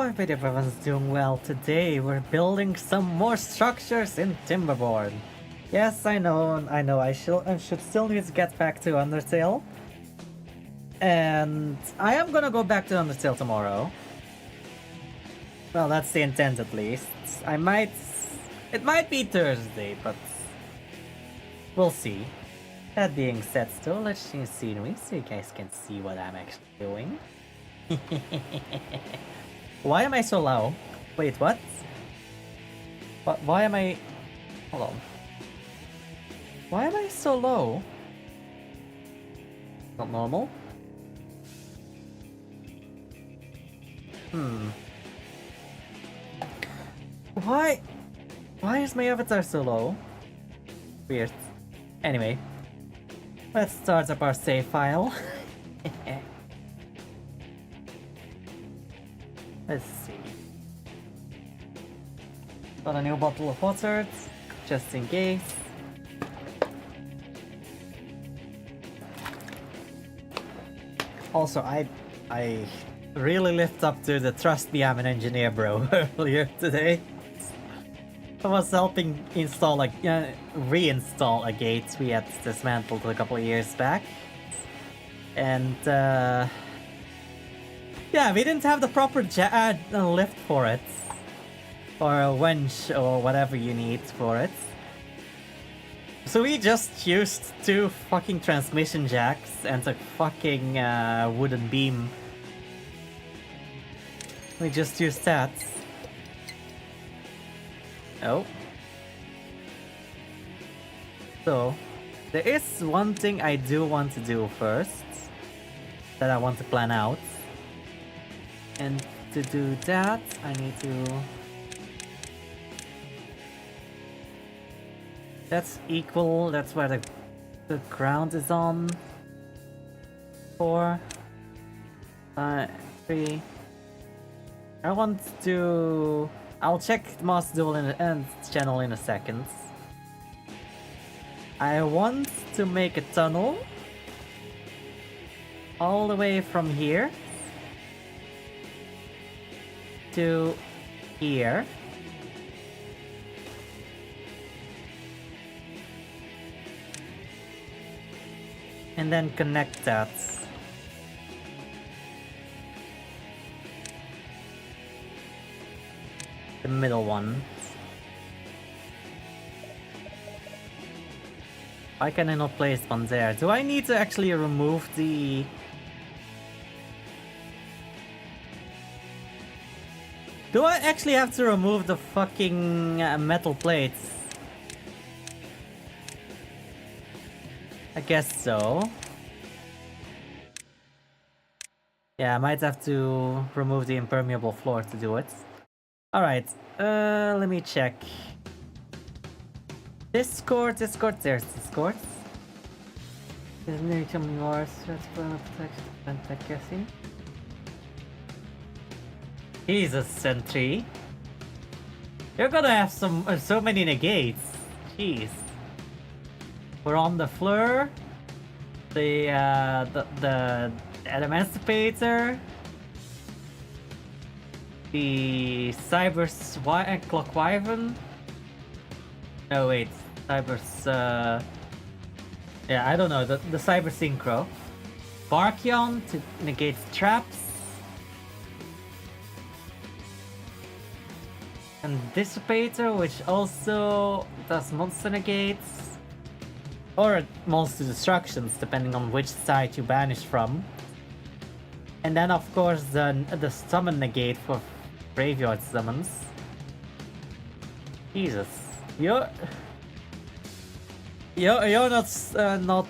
I bet everyone's doing well today. We're building some more structures in Timberborn. Yes, I know. I should still need to get back to Undertale. And I am gonna go back to Undertale tomorrow. Well, that's the intent at least. It might be Thursday, but we'll see. That being said, still, let's change scenery so you guys can see what I'm actually doing. Why am I so low? Wait, what? Why am I... Hold on. Why am I so low? Not normal? Why is my avatar so low? Weird. Anyway. Let's start up our save file. Let's see. Got a new bottle of water, just in case. Also, I really lived up to the trust me, I'm an engineer, bro, earlier today. I was helping install reinstall a gate we had dismantled a couple of years back. And yeah, we didn't have the proper lift for it. Or a winch or whatever you need for it. So we just used 2 fucking transmission jacks and a fucking wooden beam. We just used that. Oh. So, there is one thing I do want to do first. That I want to plan out. And to do that, I need to... That's equal, that's where the ground is on. 4, 5, 3. I want to... I'll check Moss Duel and channel in a second. I want to make a tunnel all the way from here to here. And then connect that. The middle one. Why can I not place one there? Do I need to actually remove the... Do I actually have to remove the fucking metal plates? I guess so. Yeah, I might have to remove the impermeable floor to do it. Alright, let me check. Discord, there's Discord. There's nearly something yours, that's protection, guessing. Jesus, Sentry. You're gonna have so many negates. Jeez. We're on the Fleur. The Emancipator. The Cyber Clock Wyvern. Oh wait, Cyber's yeah, I don't know, the Cyber Synchro. Barkion to negate traps. And Dissipator, which also does monster negates. Or monster destructions, depending on which side you banish from. And then of course the summon negate for graveyard summons. Jesus, you're not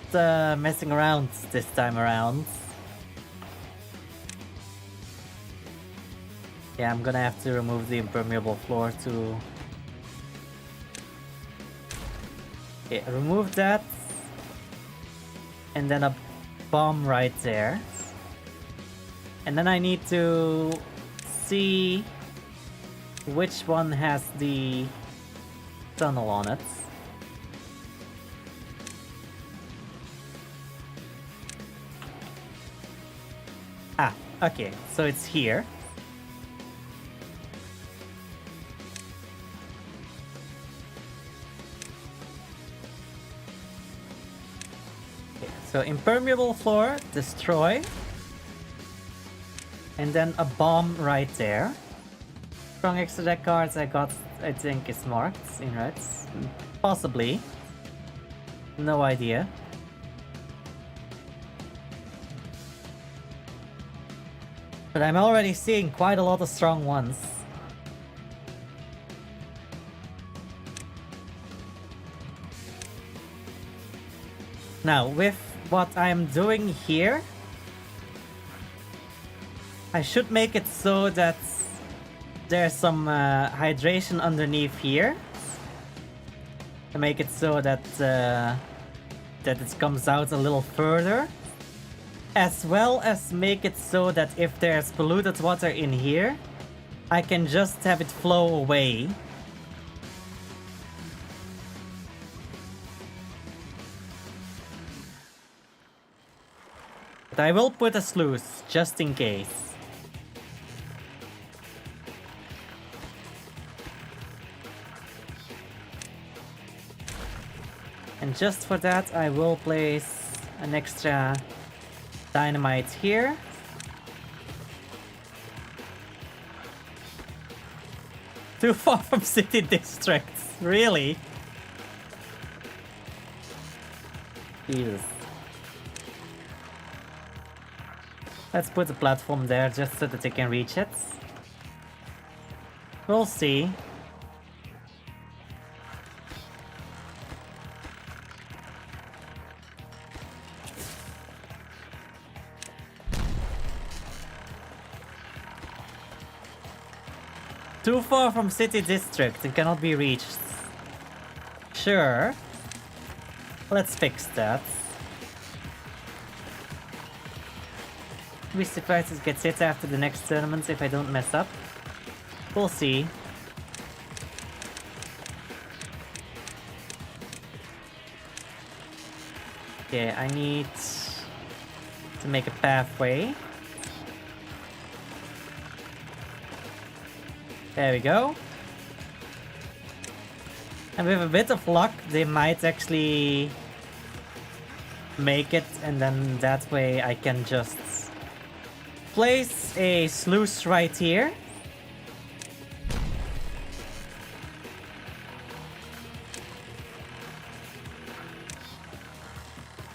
messing around this time around. Yeah, I'm gonna have to remove the impermeable floor to... Okay, remove that. And then a bomb right there. And then I need to see which one has the tunnel on it. Ah, okay, so it's here. So impermeable floor, destroy. And then a bomb right there. Strong extra deck cards I got, I think is marked in reds. Possibly. No idea. But I'm already seeing quite a lot of strong ones. Now, with what I'm doing here, I should make it so that there's some hydration underneath here. To make it so that that it comes out a little further. As well as make it so that if there's polluted water in here, I can just have it flow away. But I will put a sluice, just in case. And just for that, I will place an extra dynamite here. Too far from city districts, really? Jesus. Let's put a platform there just so that they can reach it. We'll see. Too far from city district and cannot be reached. Sure. Let's fix that. Be surprised it gets hit after the next tournament if I don't mess up. We'll see. Okay, I need to make a pathway. There we go. And with a bit of luck, they might actually make it, and then that way I can just place a sluice right here.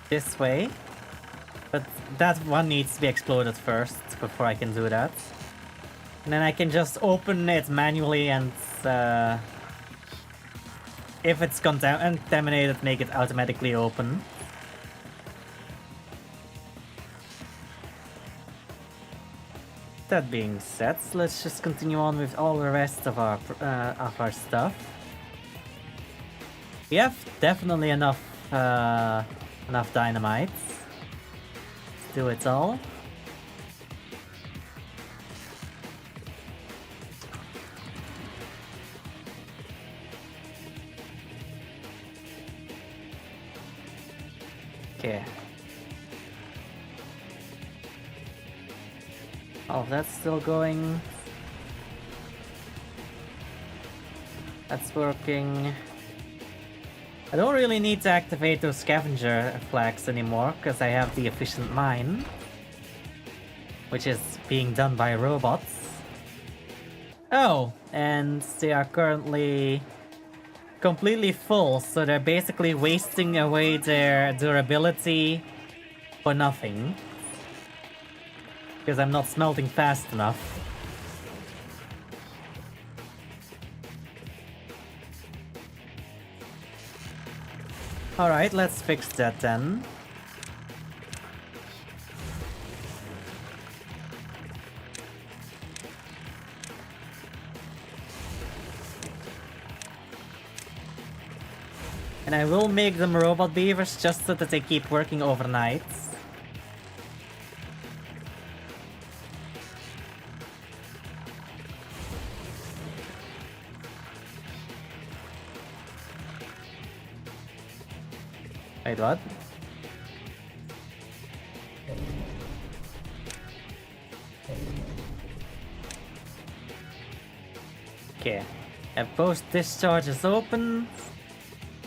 This way. But that one needs to be exploded first before I can do that. And then I can just open it manually and if it's contaminated, make it automatically open. That being said, let's just continue on with all the rest of our stuff. We have definitely enough dynamite. Let's do it all. Okay. Oh, that's still going. That's working. I don't really need to activate those scavenger flags anymore, because I have the efficient mine, which is being done by robots. Oh, and they are currently completely full, so they're basically wasting away their durability for nothing. Because I'm not smelting fast enough. Alright, let's fix that then. And I will make them robot beavers just so that they keep working overnight. Wait, what? Okay. If post discharge is open,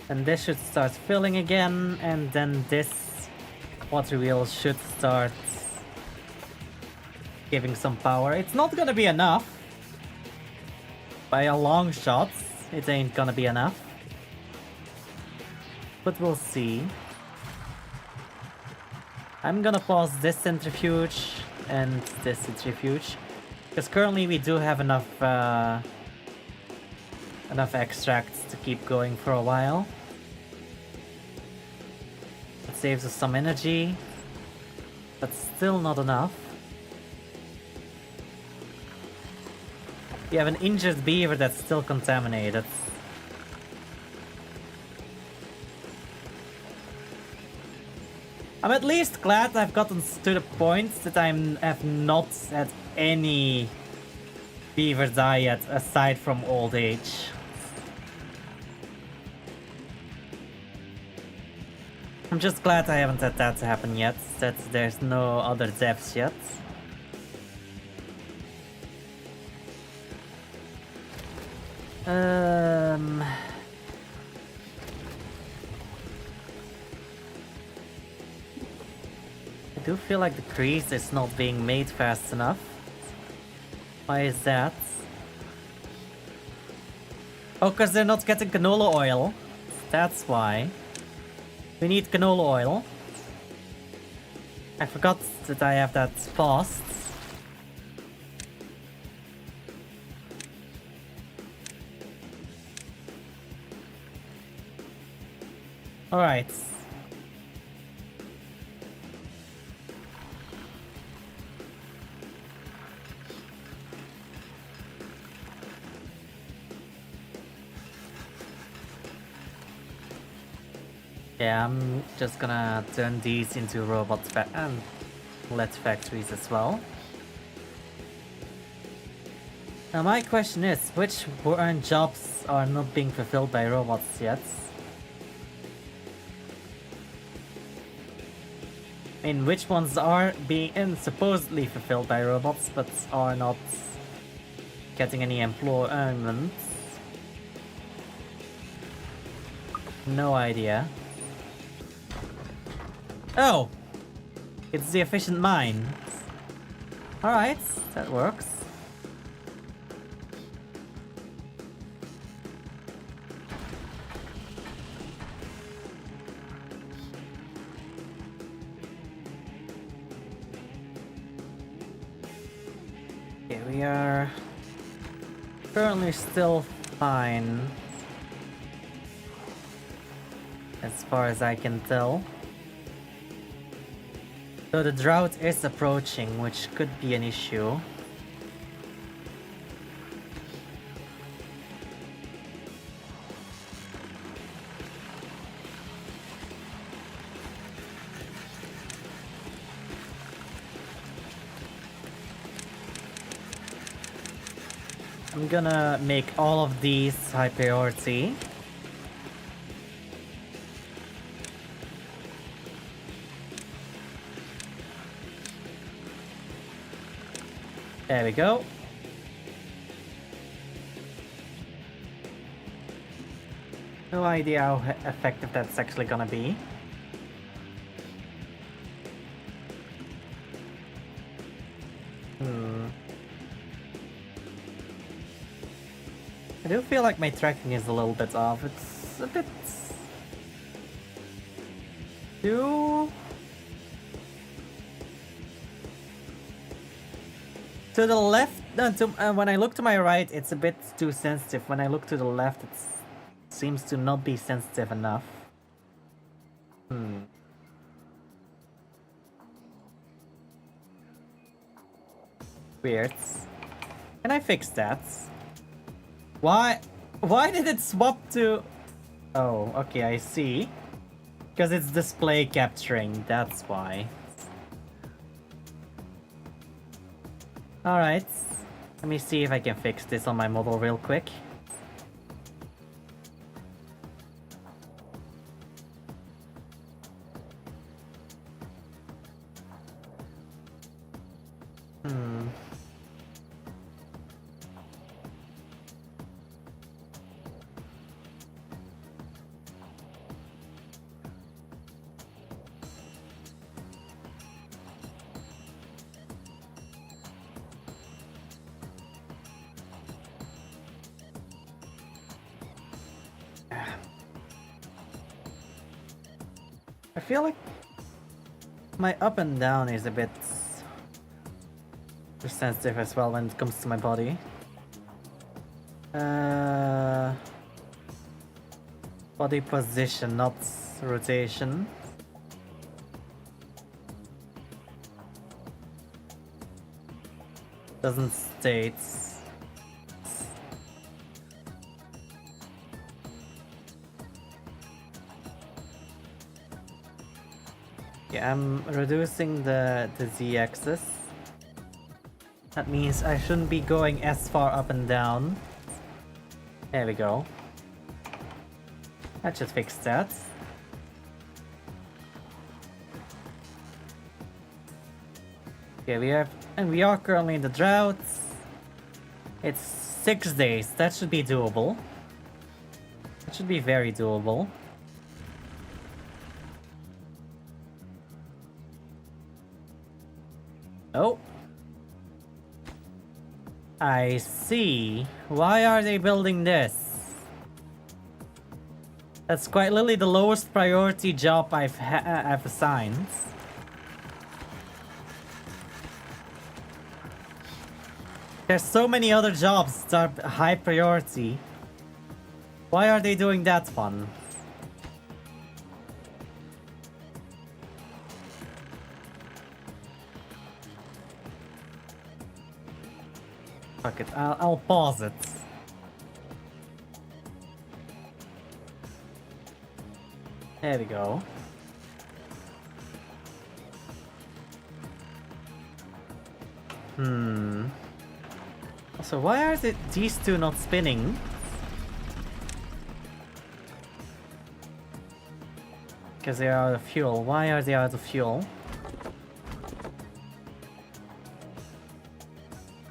and this should start filling again, and then this water wheel should start giving some power. It's not gonna be enough. By a long shot, it ain't gonna be enough. But we'll see. I'm gonna pause this centrifuge and this centrifuge. Because currently we do have enough extracts to keep going for a while. It saves us some energy, but still not enough. We have an injured beaver that's still contaminated. I'm at least glad I've gotten to the point that I have not had any beaver die yet, aside from old age. I'm just glad I haven't had that happen yet, that there's no other deaths yet. I do feel like the crease is not being made fast enough. Why is that? Oh, because they're not getting canola oil. That's why. We need canola oil. I forgot that I have that fast. Alright. Yeah, I'm just gonna turn these into robot and LED factories as well. Now my question is, which jobs are not being fulfilled by robots yet? I mean, which ones are being supposedly fulfilled by robots, but are not getting any employment? No idea. Oh! It's the efficient mine. Alright, that works. Okay, we are currently still fine, as far as I can tell. So the drought is approaching, which could be an issue. I'm gonna make all of these high priority. There we go. No idea how effective that's actually gonna be. I do feel like my tracking is a little bit off. It's a bit too... To the left, when I look to my right, it's a bit too sensitive. When I look to the left, it seems to not be sensitive enough. Weird. Can I fix that? Why did it swap to... Oh, okay, I see. Because it's display capturing, that's why. Alright, let me see if I can fix this on my model real quick. I feel like my up and down is a bit too sensitive as well when it comes to my body. Body position, not rotation. Doesn't state. Yeah, I'm reducing the z-axis. That means I shouldn't be going as far up and down. There we go. That should fix that. Okay, we are currently in the drought. It's 6 days. That should be doable. That should be very doable. Oh. I see. Why are they building this? That's quite literally the lowest priority job I've assigned. There's so many other jobs that are high priority. Why are they doing that one? Fuck it, I'll pause it. There we go. So why are these two not spinning? Because they are out of fuel. Why are they out of fuel?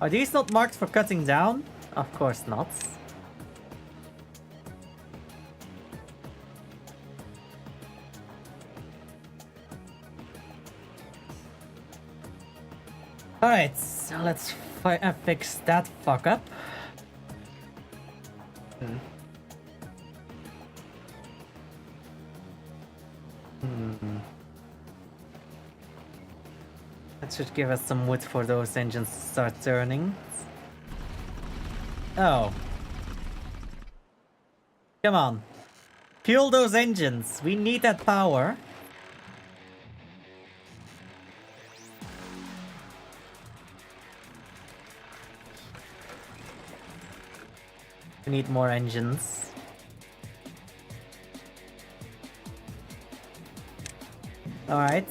Are these not marked for cutting down? Of course not. Alright, so let's fix that fuck up. That should give us some wood for those engines to start turning. Oh. Come on. Fuel those engines. We need that power. We need more engines. Alright.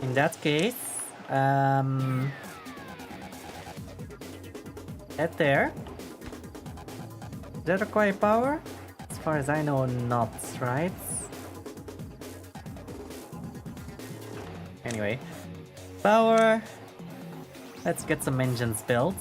In that case, that there. Does that require power? As far as I know, not, right? Anyway. Power. Let's get some engines built.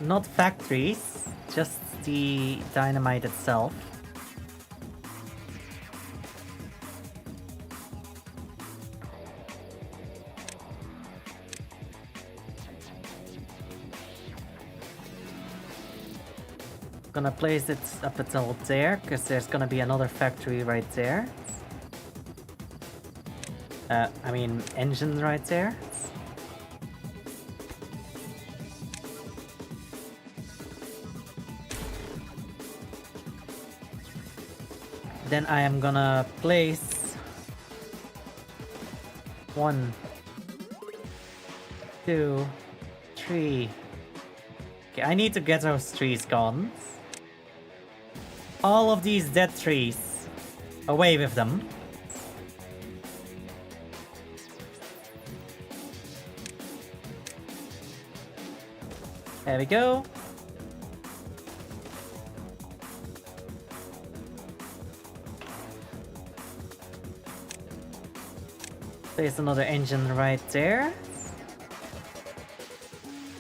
Not factories, just the dynamite itself. Gonna place it up until there, because there's gonna be another factory right there. I mean, engine right there. Then I am gonna place 1, 2, 3. Okay, I need to get those trees gone. All of these dead trees. Away with them. There we go. Place another engine right there.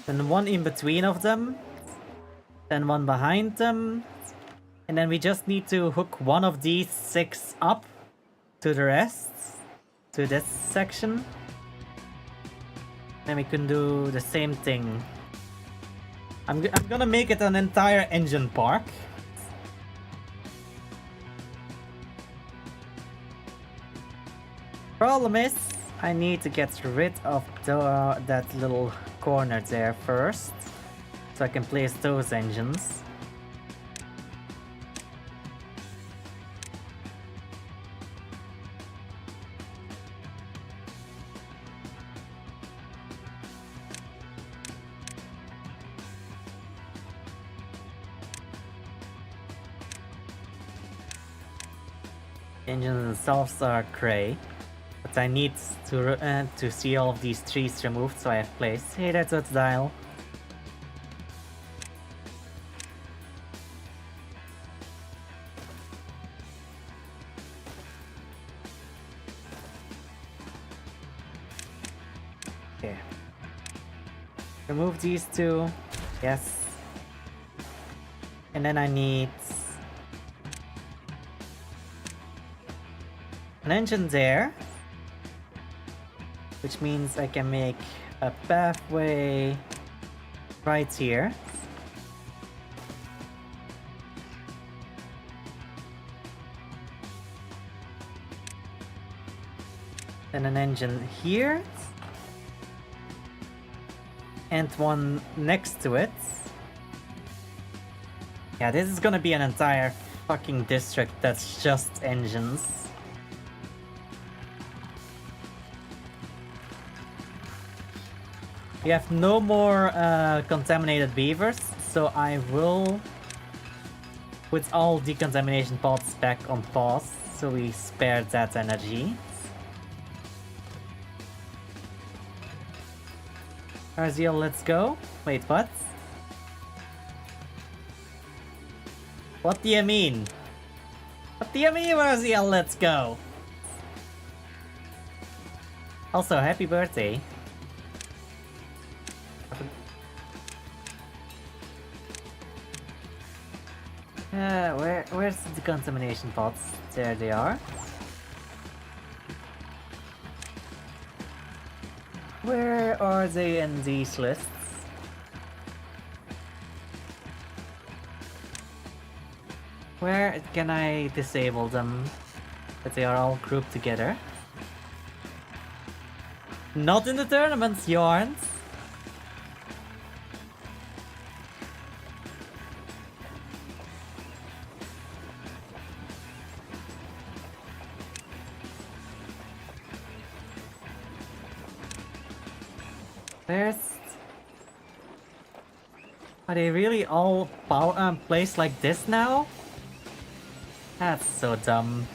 Then one in between of them. Then one behind them. And then we just need to hook one of these 6 up to the rest. to this section. Then we can do the same thing. I'm gonna make it an entire engine park. Problem is, I need to get rid of that little corner there first, so I can place those engines. Engines themselves are gray, but I need to see all of these trees removed, so I have placed. Hey, that's what's dial. Okay. Remove these two. Yes. And then I need an engine there, which means I can make a pathway right here. Then an engine here, and one next to it. Yeah, this is gonna be an entire fucking district that's just engines. We have no more contaminated beavers, so I will put all decontamination pods back on pause, so we spare that energy. Arziel, let's go. Wait, what? What do you mean? What do you mean, Arziel, let's go? Also, happy birthday. Where's the contamination pods? There they are. Where are they in these lists? Where can I disable them? That they are all grouped together. Not in the tournaments, you aren't. Are they really all placed like this now? That's so dumb.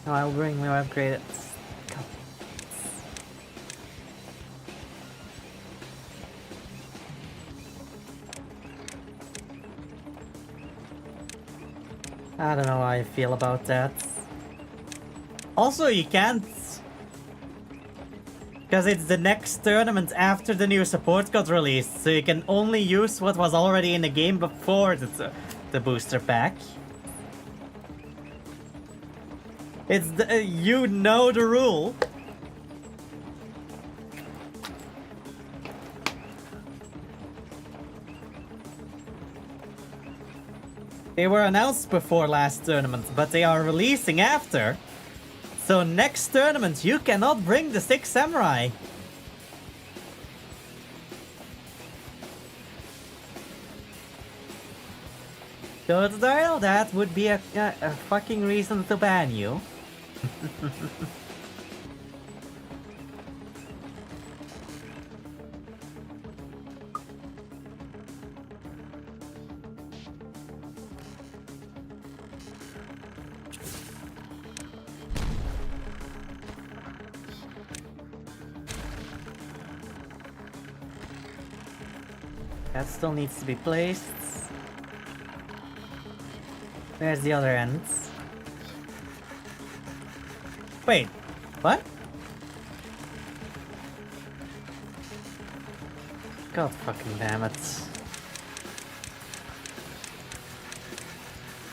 No, I'll bring my upgraded. I don't know how I feel about that. Also, you can't, because it's the next tournament after the new support got released, so you can only use what was already in the game before the booster pack. It's the, you know the rule. They were announced before last tournament, but they are releasing after. So next tournament, you cannot bring the 6 samurai. Totodile, that would be a fucking reason to ban you. That still needs to be placed. Where's the other end? Wait, what? God fucking damn it.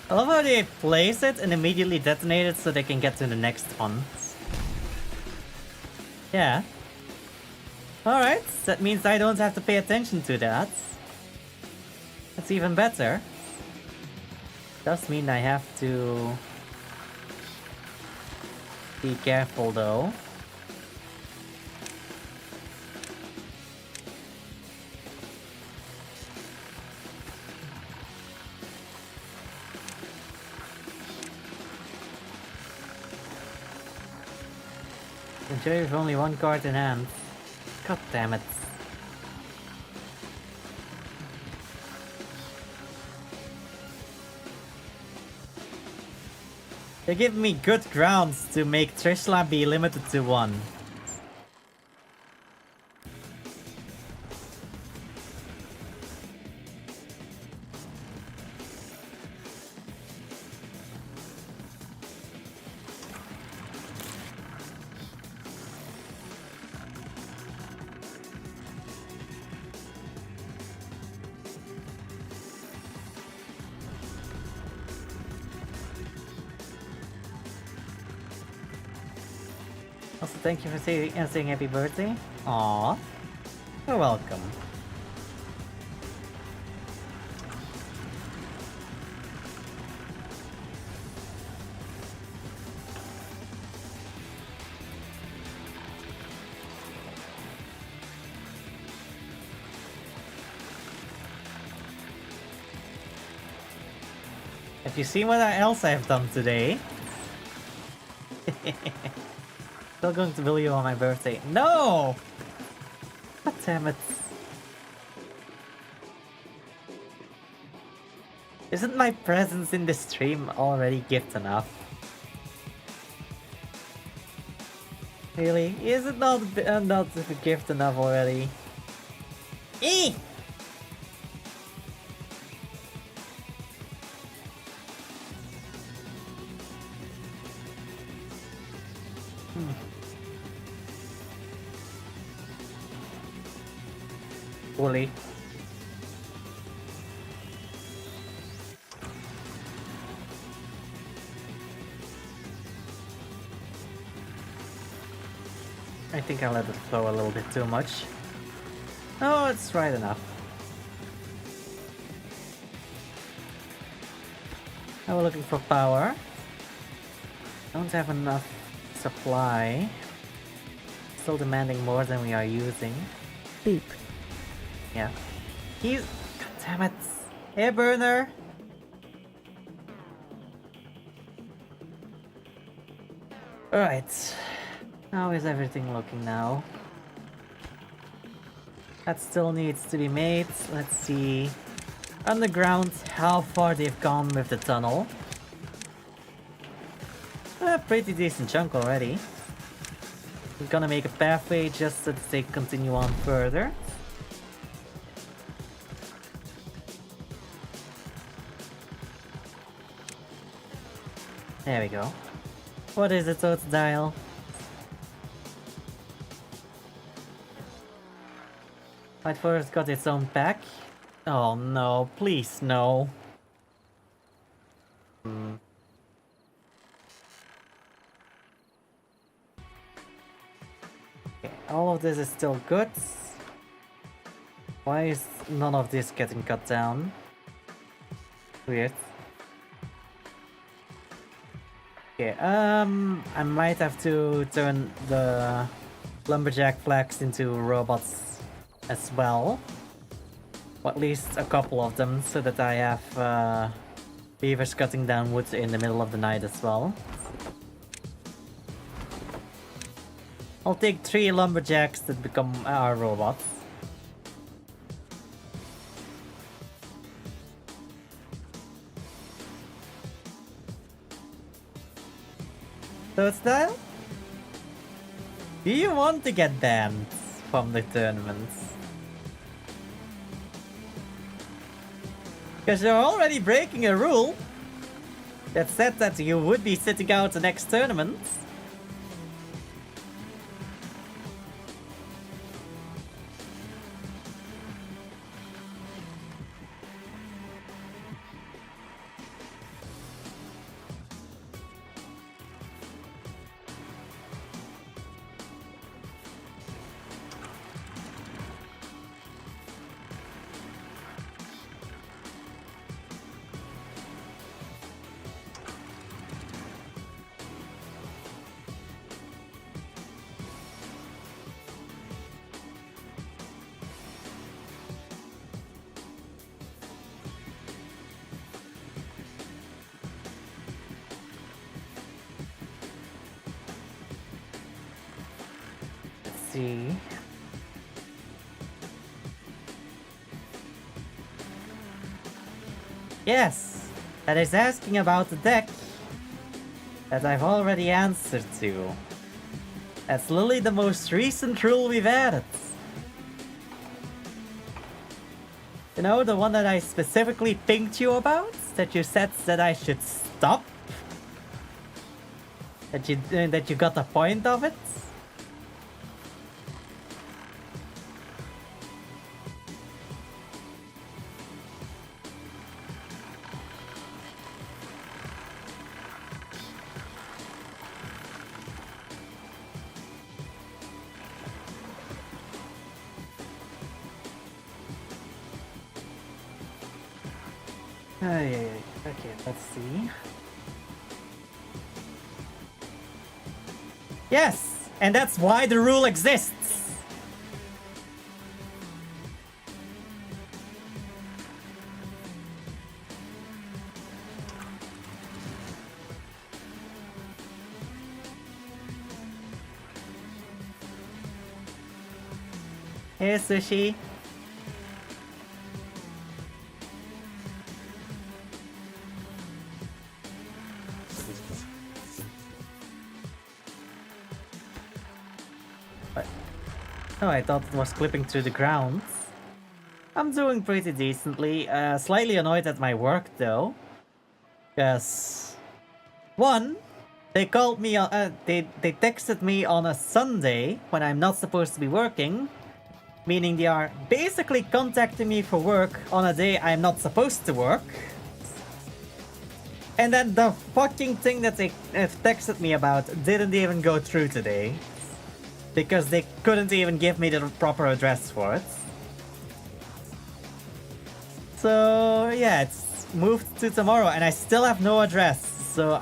I love how they place it and immediately detonate it so they can get to the next one. Yeah. Alright, that means I don't have to pay attention to that. That's even better. Does mean I have to be careful though. Enjoy with only one card in hand. God damn it. They give me good grounds to make Trishla be limited to one. Also, thank you for saying happy birthday. Aww. You're welcome. Have you seen what else I have done today? Still going to bill you on my birthday. No! God damn it. Isn't my presence in the stream already gift enough? Really? Is it not a gift enough already? Eh! Fully. I think I let it flow a little bit too much. Oh, it's right enough. Now we're looking for power. Don't have enough supply. Still demanding more than we are using. Beep. Yeah. He's... God damn it. Hey, burner! Alright. How is everything looking now? That still needs to be made. Let's see. Underground, how far they've gone with the tunnel. A pretty decent chunk already. We're gonna make a pathway just so that they continue on further. There we go. What is it, Totodile? White Forest got its own pack? Oh no, please no. Okay, all of this is still good. Why is none of this getting cut down? Weird. Okay, I might have to turn the lumberjack flags into robots as well. Or at least a couple of them, so that I have beavers cutting down wood in the middle of the night as well. I'll take 3 lumberjacks that become our robots. Toadstyle? Do you want to get banned from the tournaments? Because you're already breaking a rule that said that you would be sitting out the next tournament. see. Yes, that is asking about the deck that I've already answered to. That's literally the most recent rule we've added. You know, the one that I specifically pinged you about? That you said that I should stop? That you got the point of it? Okay, let's see. Yes, and that's why the rule exists. Hey, Sushi. Oh, I thought it was clipping through the ground. I'm doing pretty decently. Slightly annoyed at my work though. Because... One, they called me, they texted me on a Sunday when I'm not supposed to be working. Meaning they are basically contacting me for work on a day I'm not supposed to work. And then the fucking thing that they texted me about didn't even go through today. Because they couldn't even give me the proper address for it. So yeah, it's moved to tomorrow and I still have no address. So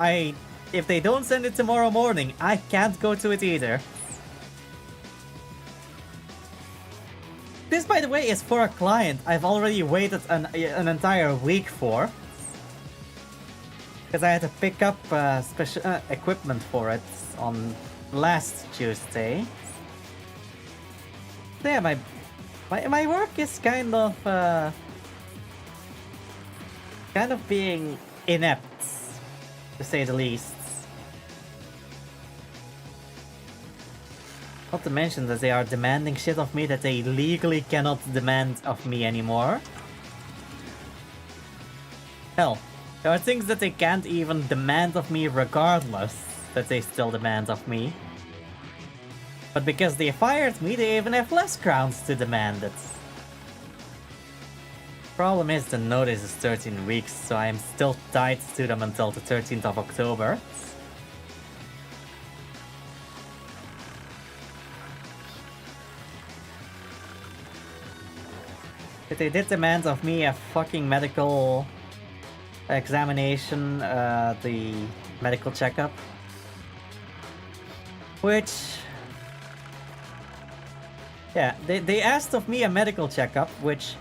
if they don't send it tomorrow morning, I can't go to it either. This, by the way, is for a client I've already waited an entire week for. Because I had to pick up special equipment for it on last Tuesday. So yeah, my work is kind of being inept, to say the least. Not to mention that they are demanding shit of me that they legally cannot demand of me anymore. Hell, there are things that they can't even demand of me regardless, that they still demand of me. But because they fired me, they even have less grounds to demand it. Problem is, the notice is 13 weeks, so I am still tied to them until the 13th of October. But they did demand of me a fucking medical examination, the medical checkup. Which... yeah, they asked of me a medical checkup, which...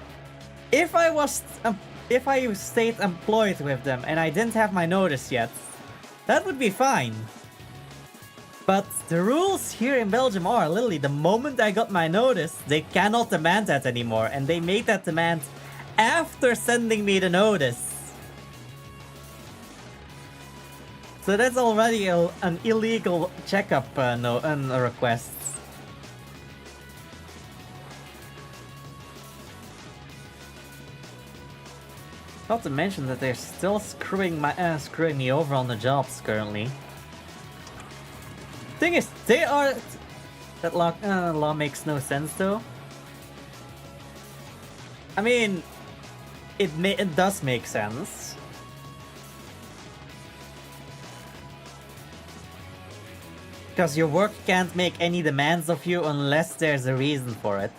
If I stayed employed with them and I didn't have my notice yet, that would be fine. But the rules here in Belgium are literally the moment I got my notice, they cannot demand that anymore. And they made that demand after sending me the notice. So that's already an illegal checkup request. Not to mention that they're still screwing me over on the jobs currently. Thing is, they are... That law makes no sense though. I mean, it does make sense. Because your work can't make any demands of you unless there's a reason for it.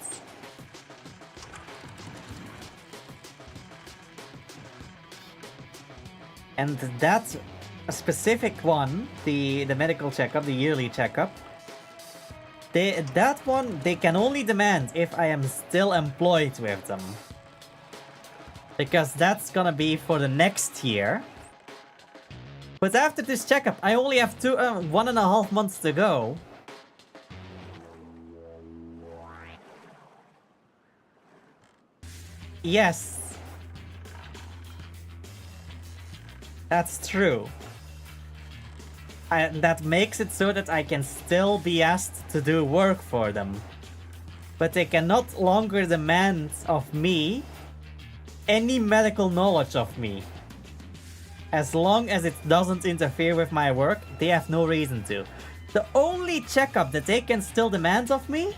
And that specific one, the medical checkup, the yearly checkup, that one they can only demand if I am still employed with them. Because that's gonna be for the next year. But after this checkup, I only have 1.5 months to go. Yes. That's true. That makes it so that I can still be asked to do work for them. But they cannot longer demand of me any medical knowledge of me. As long as it doesn't interfere with my work, they have no reason to. The only checkup that they can still demand of me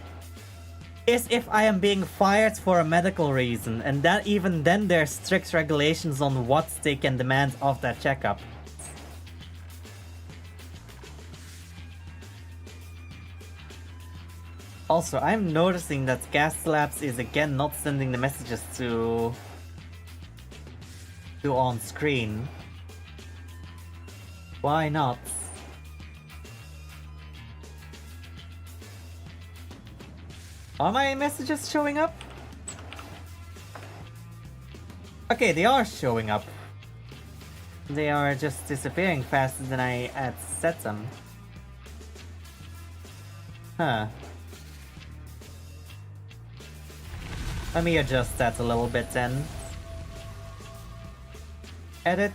is if I am being fired for a medical reason, and that even then there's strict regulations on what they can demand of that checkup. Also, I'm noticing that Cast Labs is again not sending the messages to on screen. Why not? Are my messages showing up? Okay, they are showing up. They are just disappearing faster than I had set them. Huh. Let me adjust that a little bit then. Edit.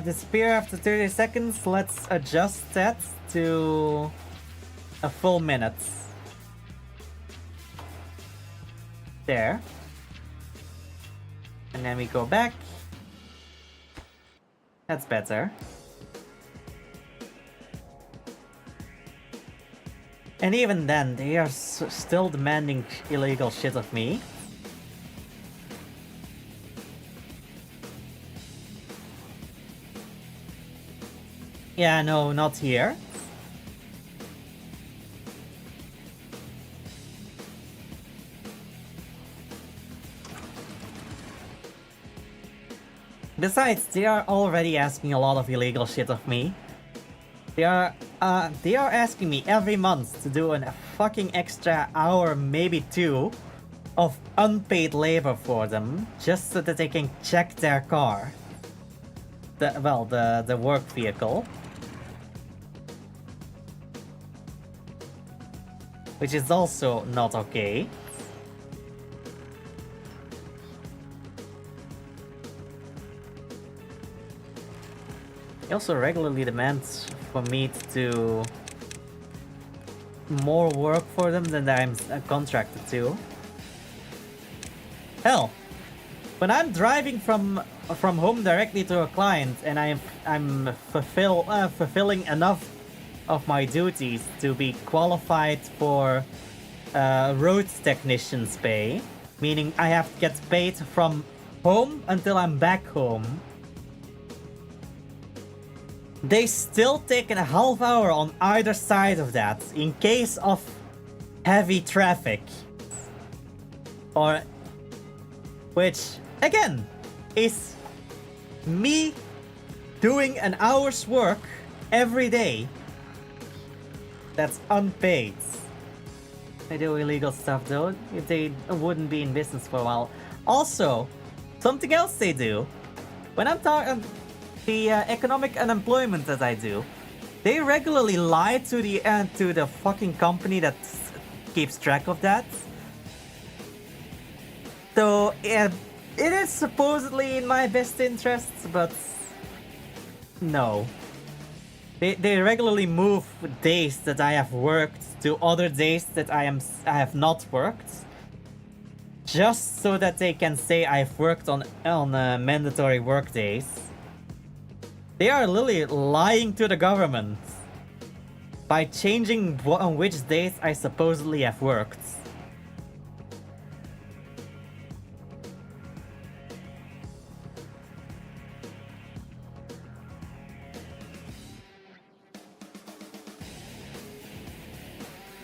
Disappear after 30 seconds. Let's adjust that to a full minute. There. And then we go back. That's better. And even then, they are still demanding illegal shit of me. Yeah, no, not here. Besides, they are already asking a lot of illegal shit of me. They are asking me every month to do a fucking extra hour, maybe 2, of unpaid labor for them, just so that they can check their car. The work vehicle. Which is also not okay. He also regularly demands for me to do more work for them than I'm contracted to. Hell, when I'm driving from home directly to a client and I'm fulfilling enough of my duties to be qualified for road technician's pay, meaning I have to get paid from home until I'm back home. They still take a half hour on either side of that in case of heavy traffic. Or, which again is me doing an hour's work every day. That's unpaid. They do illegal stuff though. They wouldn't be in business for a while. Also, something else they do. When I'm talking the economic unemployment that I do, they regularly lie to the fucking company that keeps track of that. So it is supposedly in my best interests, but no. They regularly move days that I have worked to other days that I have not worked, just so that they can say I've worked on mandatory work days. They are literally lying to the government by changing on which days I supposedly have worked.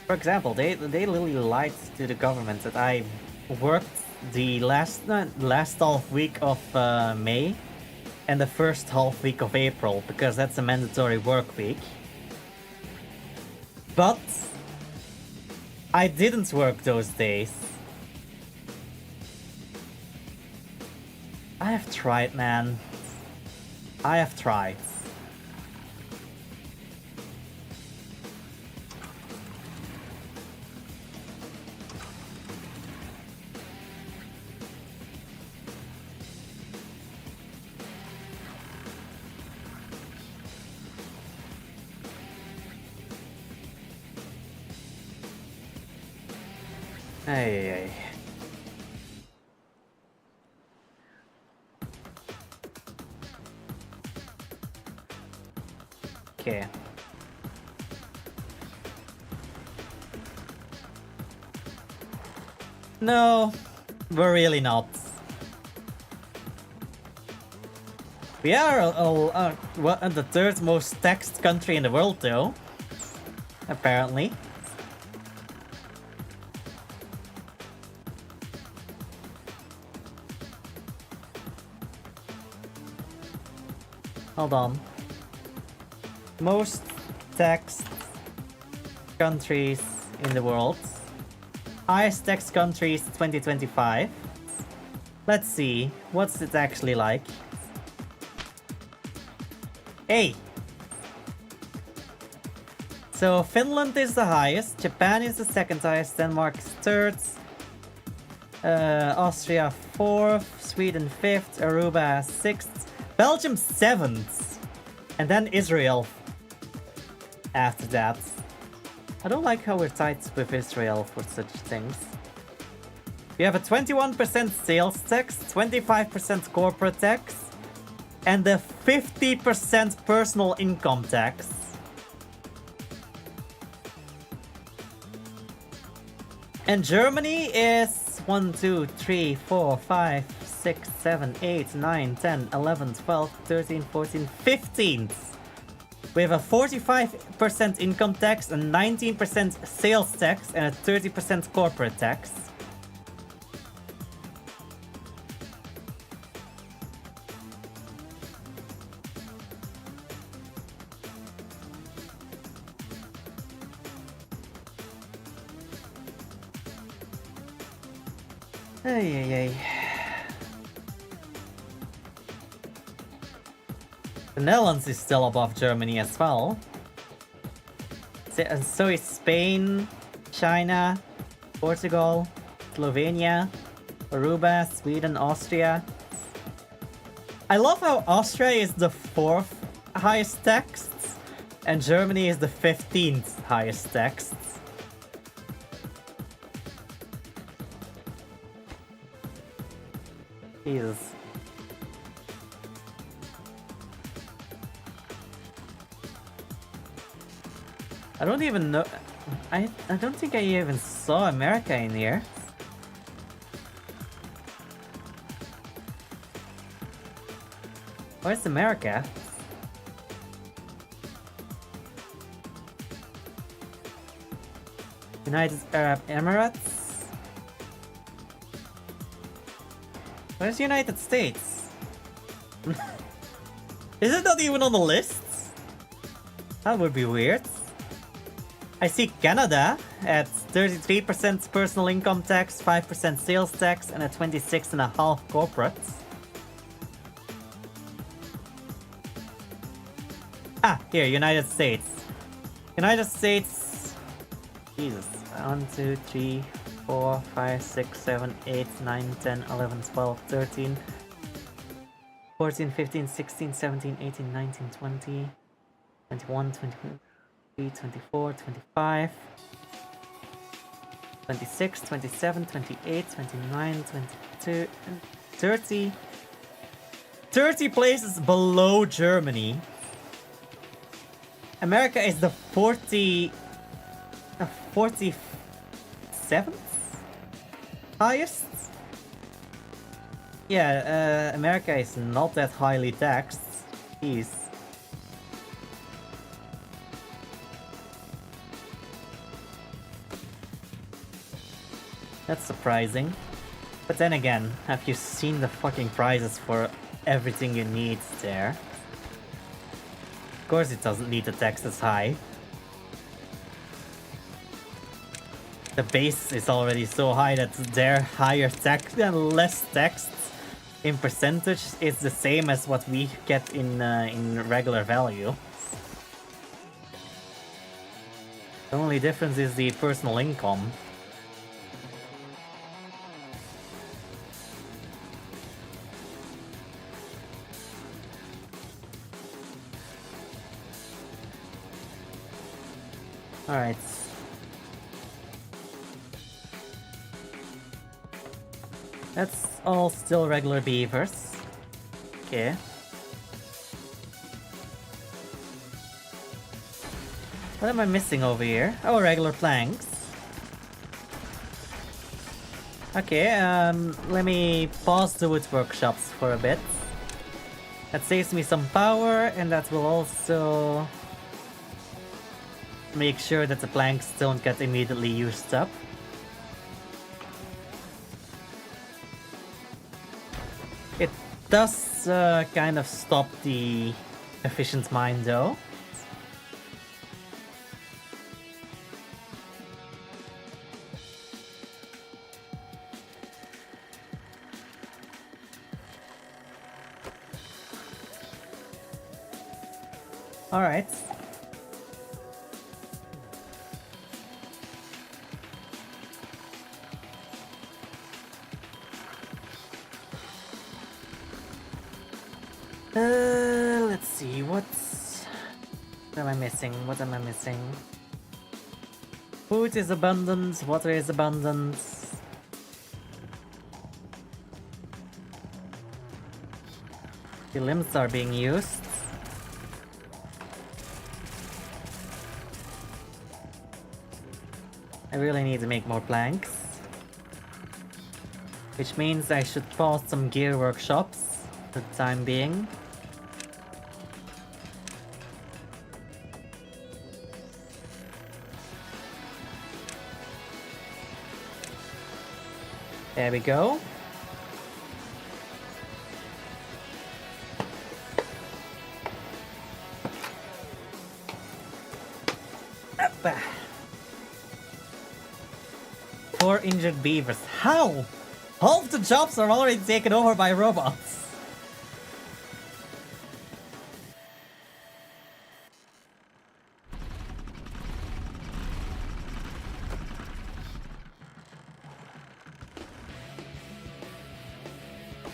For example, they literally lied to the government that I worked the last half week of May and the first half week of April, because that's a mandatory work week. But I didn't work those days. I have tried, man. I have tried. Ay, ay. Okay. No, we're really not. We are the third most taxed country in the world, though. Apparently. Hold on. Most taxed countries in the world. Highest taxed countries 2025. Let's see. What's it actually like? Hey! So Finland is the highest, Japan is the second highest, Denmark is third, Austria fourth, Sweden fifth, Aruba sixth, Belgium seventh, and then Israel after that. I don't like how we're tied with Israel for such things. We have a 21% sales tax, 25% corporate tax, and a 50% personal income tax. And Germany is 1, 2, 3, 4, 5, 6, 7, 8, 9, 10, 11, 12, 13, 14, 15th. We have a 45% income tax, a 19% sales tax, and a 30% corporate tax. Ay, ay, ay. The Netherlands is still above Germany as well. And so is Spain, China, Portugal, Slovenia, Aruba, Sweden, Austria. I love how Austria is the 4th highest taxed and Germany is the 15th highest taxed. Jesus. I don't even know. I don't think I even saw America in here. Where's America? United Arab Emirates? Where's the United States? Is it not even on the list? That would be weird. I see Canada at 33% personal income tax, 5% sales tax, and a 26.5% corporate. Ah, here, United States. United States. Jesus. 1, 2, 3, 4, 5, 6, 7, 8, 9, 10, 11, 12, 13, 14, 15, 16, 17, 18, 19, 20, 21, 22. 24, 25, 26, 27, 28, 29, 22, 30. 30 places below Germany. America is the 47th highest? Yeah, America is not that highly taxed. Jeez. That's surprising. But then again, have you seen the fucking prices for everything you need there? Of course it doesn't need the tax as high. The base is already so high that their higher tax and less taxed in percentage is the same as what we get in regular value. The only difference is the personal income. Alright. That's all still regular beavers. Okay. What am I missing over here? Oh, regular planks. Okay, let me pause the wood workshops for a bit. That saves me some power, and that will also make sure that the planks don't get immediately used up. It does kind of stop the efficient mine though. Alright. Let's see, what am I missing? What am I missing? Food is abundant, water is abundant. The limbs are being used. I really need to make more planks. Which means I should pause some gear workshops for the time being. There we go. Up. 4 injured beavers. How? Half the jobs are already taken over by robots.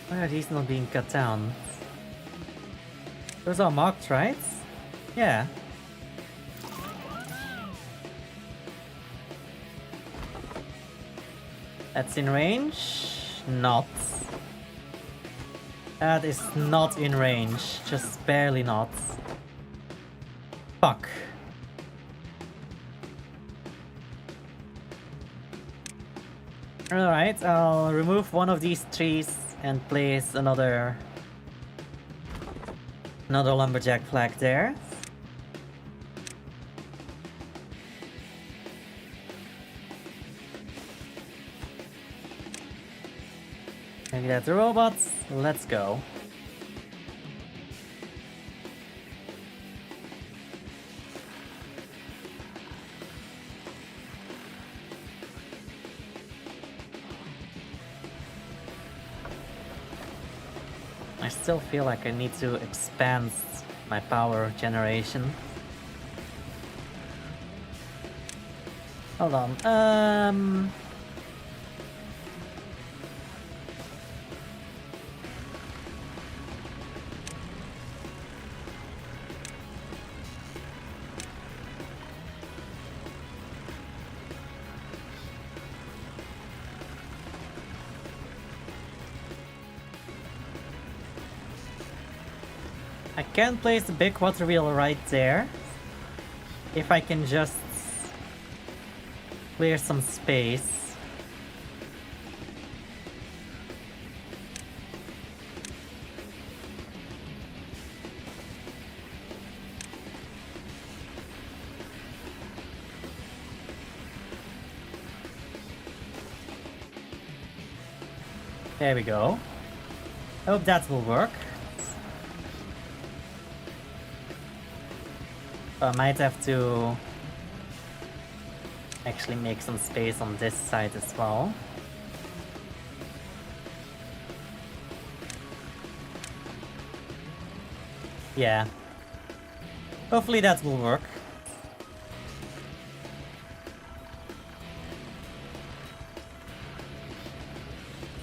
Why are these not being cut down? Those are marked, right? Yeah. That's in range? Not. That is not in range. Just barely not. Fuck. Alright, I'll remove one of these trees and place another lumberjack flag there. Maybe that's the robots. Let's go. I still feel like I need to expand my power generation. Hold on. I can place the big water wheel right there. If I can just clear some space. There we go. I hope that will work. I might have to actually make some space on this side as well. Yeah. Hopefully that will work.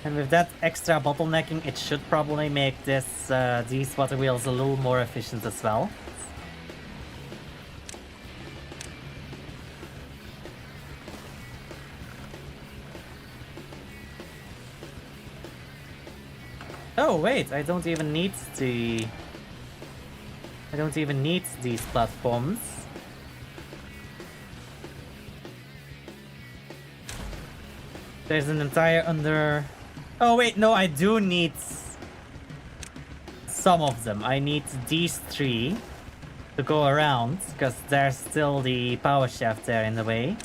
And with that extra bottlenecking, it should probably make these water wheels a little more efficient as well. Oh wait, I don't even need the... I don't even need these platforms. There's an entire under... Oh wait, no, I do need some of them. I need these 3 to go around, because there's still the power shaft there in the way.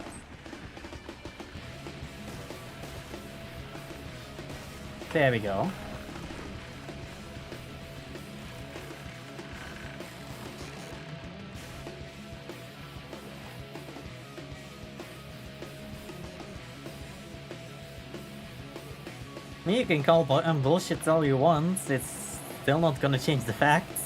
There we go. I mean, you can call bullshit all you want, it's still not gonna change the facts.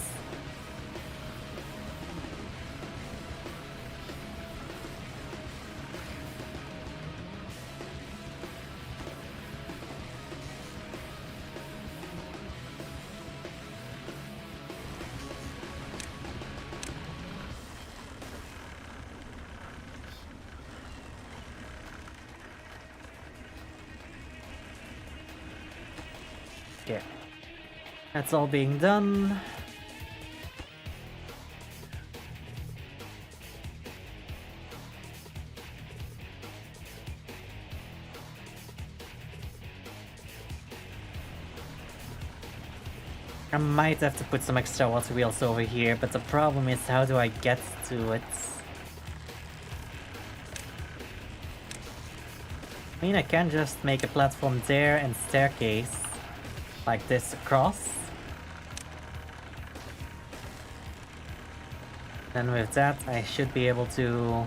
Okay. That's all being done. I might have to put some extra water wheels over here, but the problem is how do I get to it? I mean, I can just make a platform there and staircase like this across. And with that, I should be able to...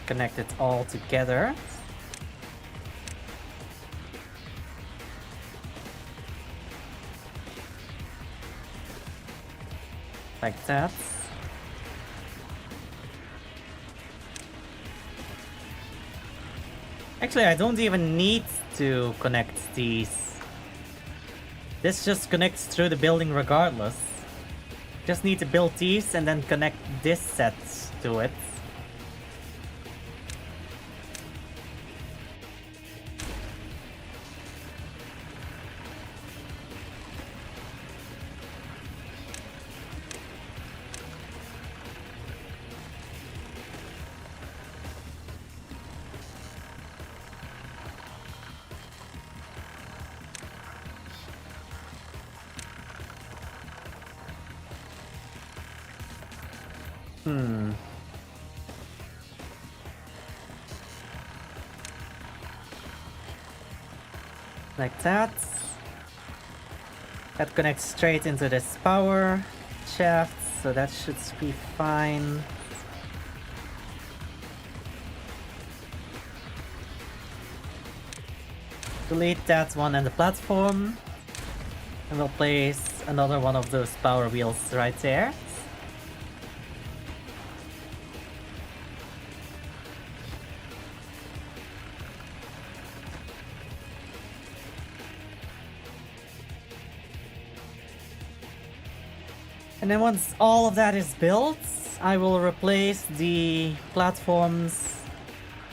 connect it all together. Like that. Actually, I don't even need to connect these. This just connects through the building regardless. Just need to build these and then connect this set to it. Like that. That connects straight into this power shaft, so that should be fine. Delete that one and the platform. And we'll place another one of those power wheels right there. And then once all of that is built, I will replace the platforms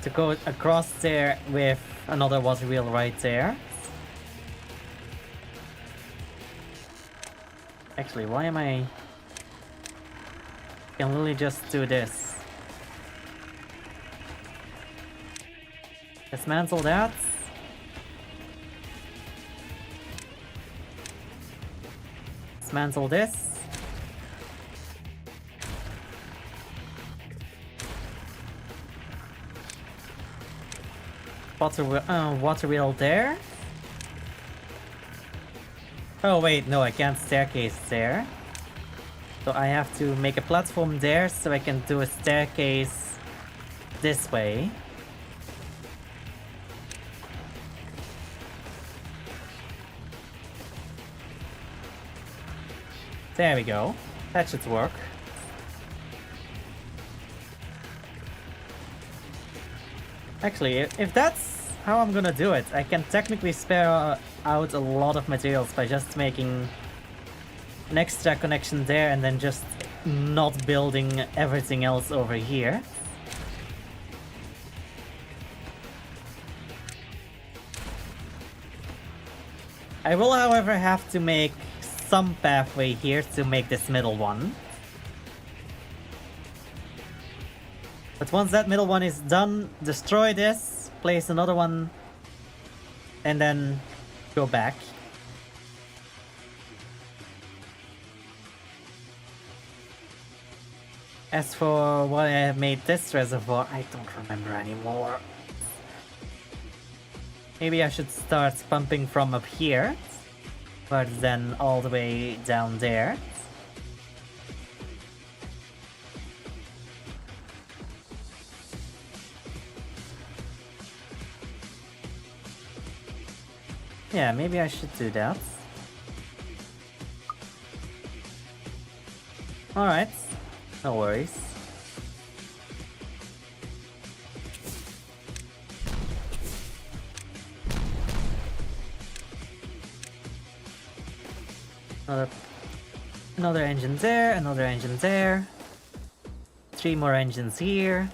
to go across there with another water wheel right there. Actually, why am I... can literally just do this. Dismantle that. Dismantle this. Water wheel there. Oh wait, no, I can't staircase there. So I have to make a platform there so I can do a staircase this way. There we go. That should work. Actually, if that's how I'm gonna do it, I can technically spare out a lot of materials by just making an extra connection there and then just not building everything else over here. I will, however, have to make some pathway here to make this middle one. But once that middle one is done, destroy this, place another one, and then go back. As for why I have made this reservoir, I don't remember anymore. Maybe I should start pumping from up here, rather than all the way down there. Yeah, maybe I should do that. Alright, no worries. Another engine there, another engine there. 3 more engines here.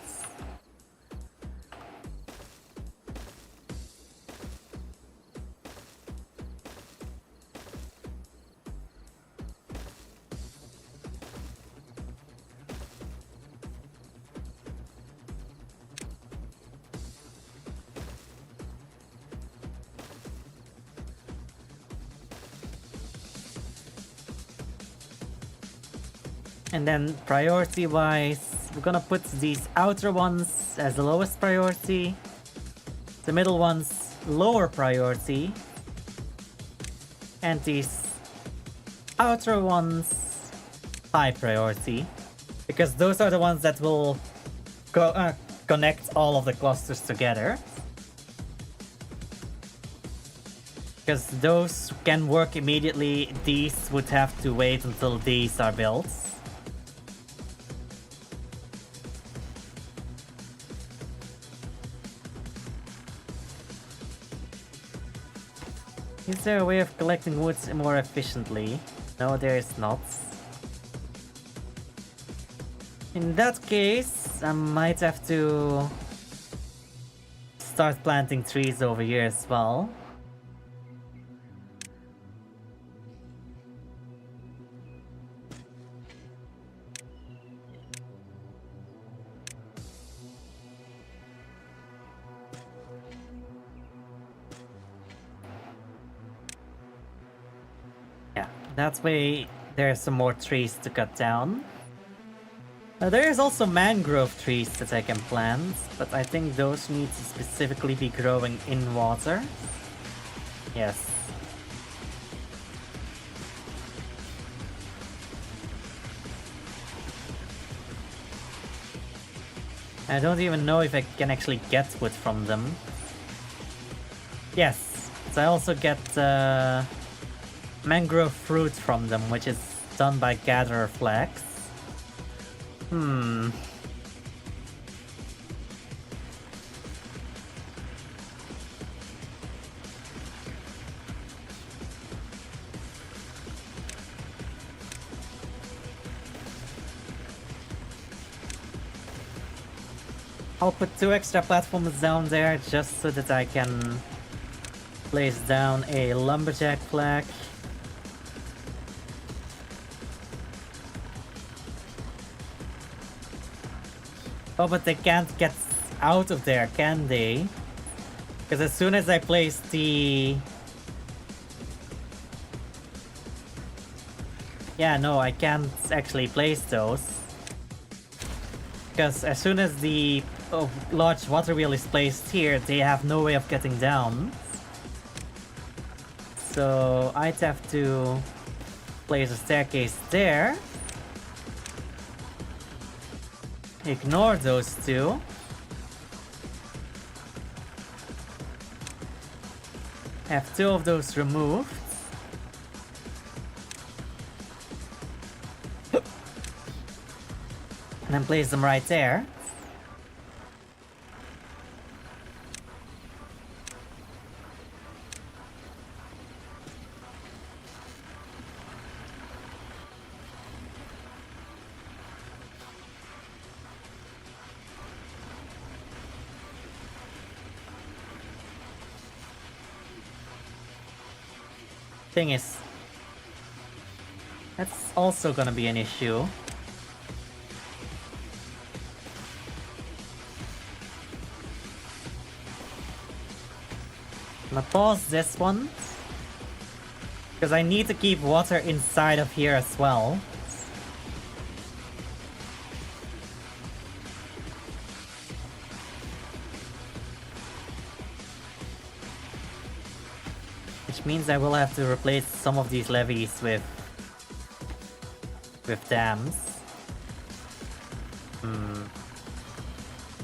And then priority-wise, we're gonna put these outer ones as the lowest priority, the middle ones lower priority, and these outer ones high priority, because those are the ones that will connect all of the clusters together. Because those can work immediately, these would have to wait until these are built. Is there a way of collecting wood more efficiently? No, there is not. In that case, I might have to start planting trees over here as well. That way, there's some more trees to cut down. There is also mangrove trees that I can plant, but I think those need to specifically be growing in water. Yes. I don't even know if I can actually get wood from them. Yes, so I also get mangrove fruit from them, which is done by gatherer flax. I'll put 2 extra platforms down there just so that I can place down a lumberjack flag. Oh, but they can't get out of there, can they? Because as soon as I place the... Yeah, no, I can't actually place those. Because as soon as the large water wheel is placed here, they have no way of getting down. So I'd have to place a staircase there. Ignore those 2. Have 2 of those removed. And then place them right there. Thing is, that's also gonna be an issue. I'm gonna pause this one, because I need to keep water inside of here as well. Which means I will have to replace some of these levees with dams.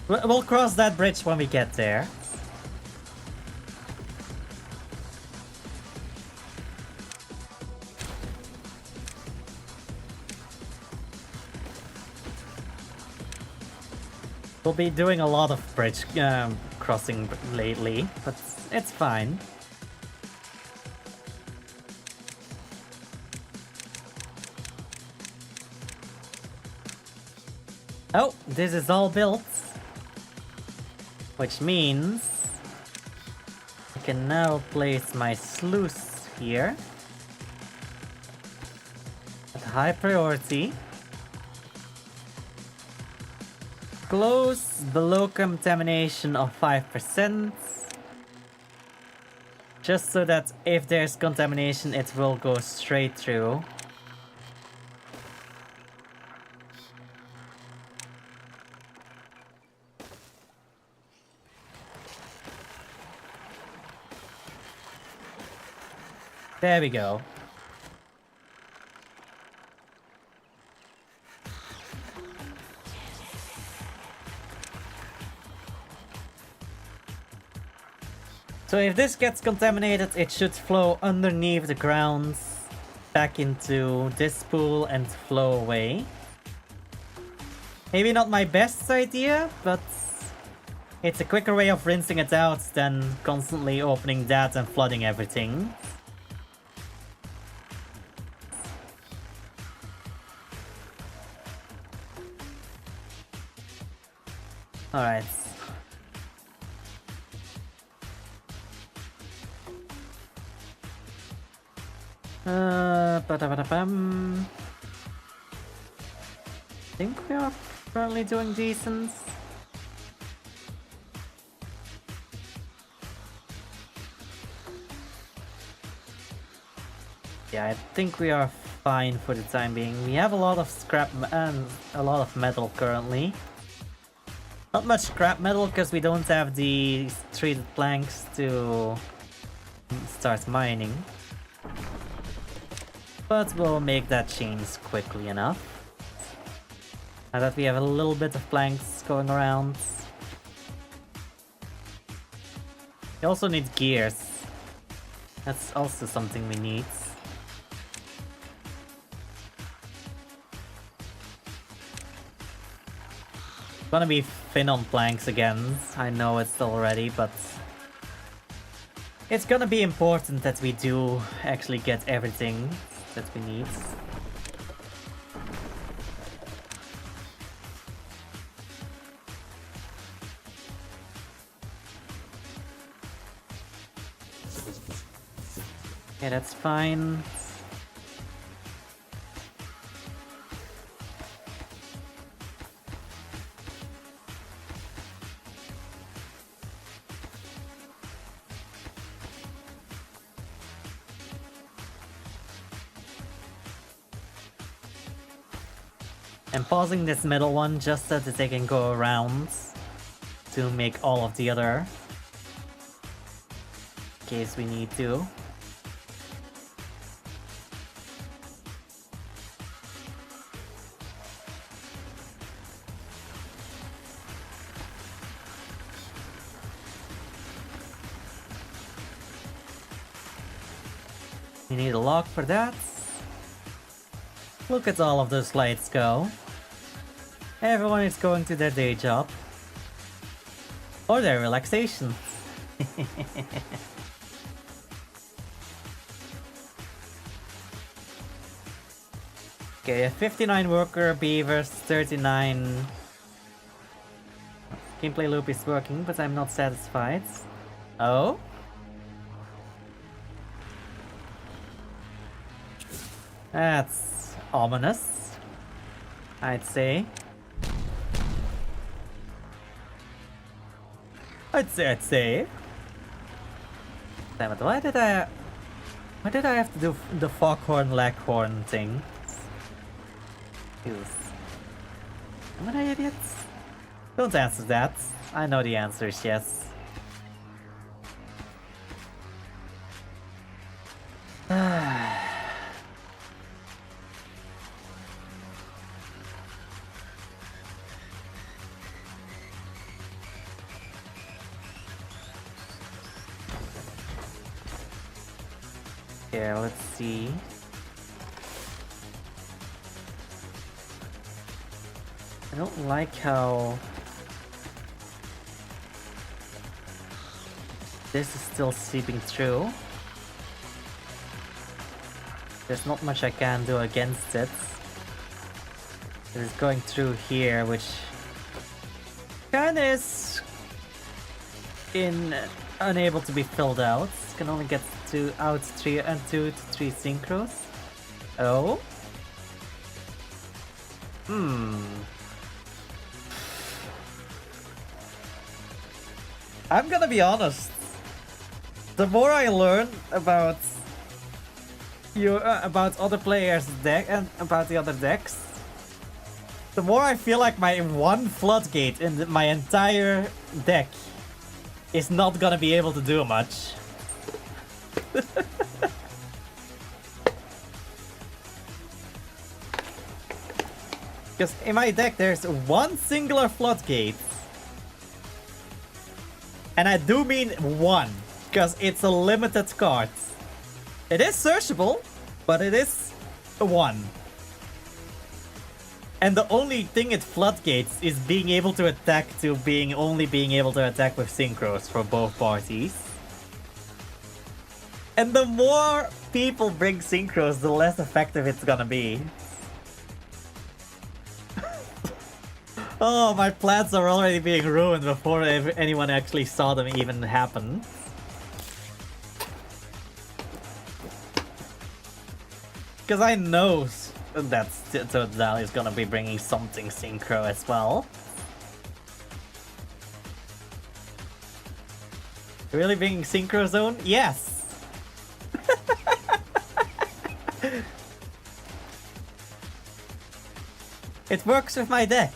We'll cross that bridge when we get there. We'll be doing a lot of bridge crossing lately, but it's fine. Oh, this is all built. Which means I can now place my sluice here at high priority. Close below contamination of 5%. Just so that if there's contamination, it will go straight through. There we go. So if this gets contaminated, it should flow underneath the ground back into this pool and flow away. Maybe not my best idea, but it's a quicker way of rinsing it out than constantly opening that and flooding everything. Alright. Ba-da-ba-da-bam. I think we are currently doing decent. Yeah, I think we are fine for the time being. We have a lot of scrap and a lot of metal currently. Not much scrap metal because we don't have the treated planks to start mining. But we'll make that change quickly enough. Now that we have a little bit of planks going around. We also need gears. That's also something we need. Gonna be thin on planks again. I know it's already, but it's gonna be important that we do actually get everything that we need. Yeah, that's fine. I'm pausing this middle one just so that they can go around to make all of the other in case we need to. We need a lock for that. Look at all of those lights go. Everyone is going to their day job. Or their relaxation. Okay, 59 worker beavers, 39... Gameplay loop is working, but I'm not satisfied. Oh? That's ominous, I'd say. I'd say. Damn it, why did I have to do the foghorn leghorn thing? Am I an idiot? Don't answer that. I know the answer is yes. Yeah, let's see. I don't like how this is still seeping through. There's not much I can do against it. It's going through here, which kinda is unable to be filled out. Can only get out 2 to 3 synchros. Oh? I'm gonna be honest. The more I learn about about other players' deck and about the other decks, the more I feel like my one floodgate in my entire deck is not gonna be able to do much. Because in my deck there's one singular floodgate. And I do mean one, because it's a limited card. It is searchable, but it is a one. And the only thing it floodgates is being able to attack to only being able to attack with synchros for both parties. And the more people bring synchros, the less effective it's gonna be. Oh, my plans are already being ruined before anyone actually saw them even happen. Because I know that Totodile is gonna be bringing something synchro as well. Really bringing Synchro Zone? Yes! It works with my deck.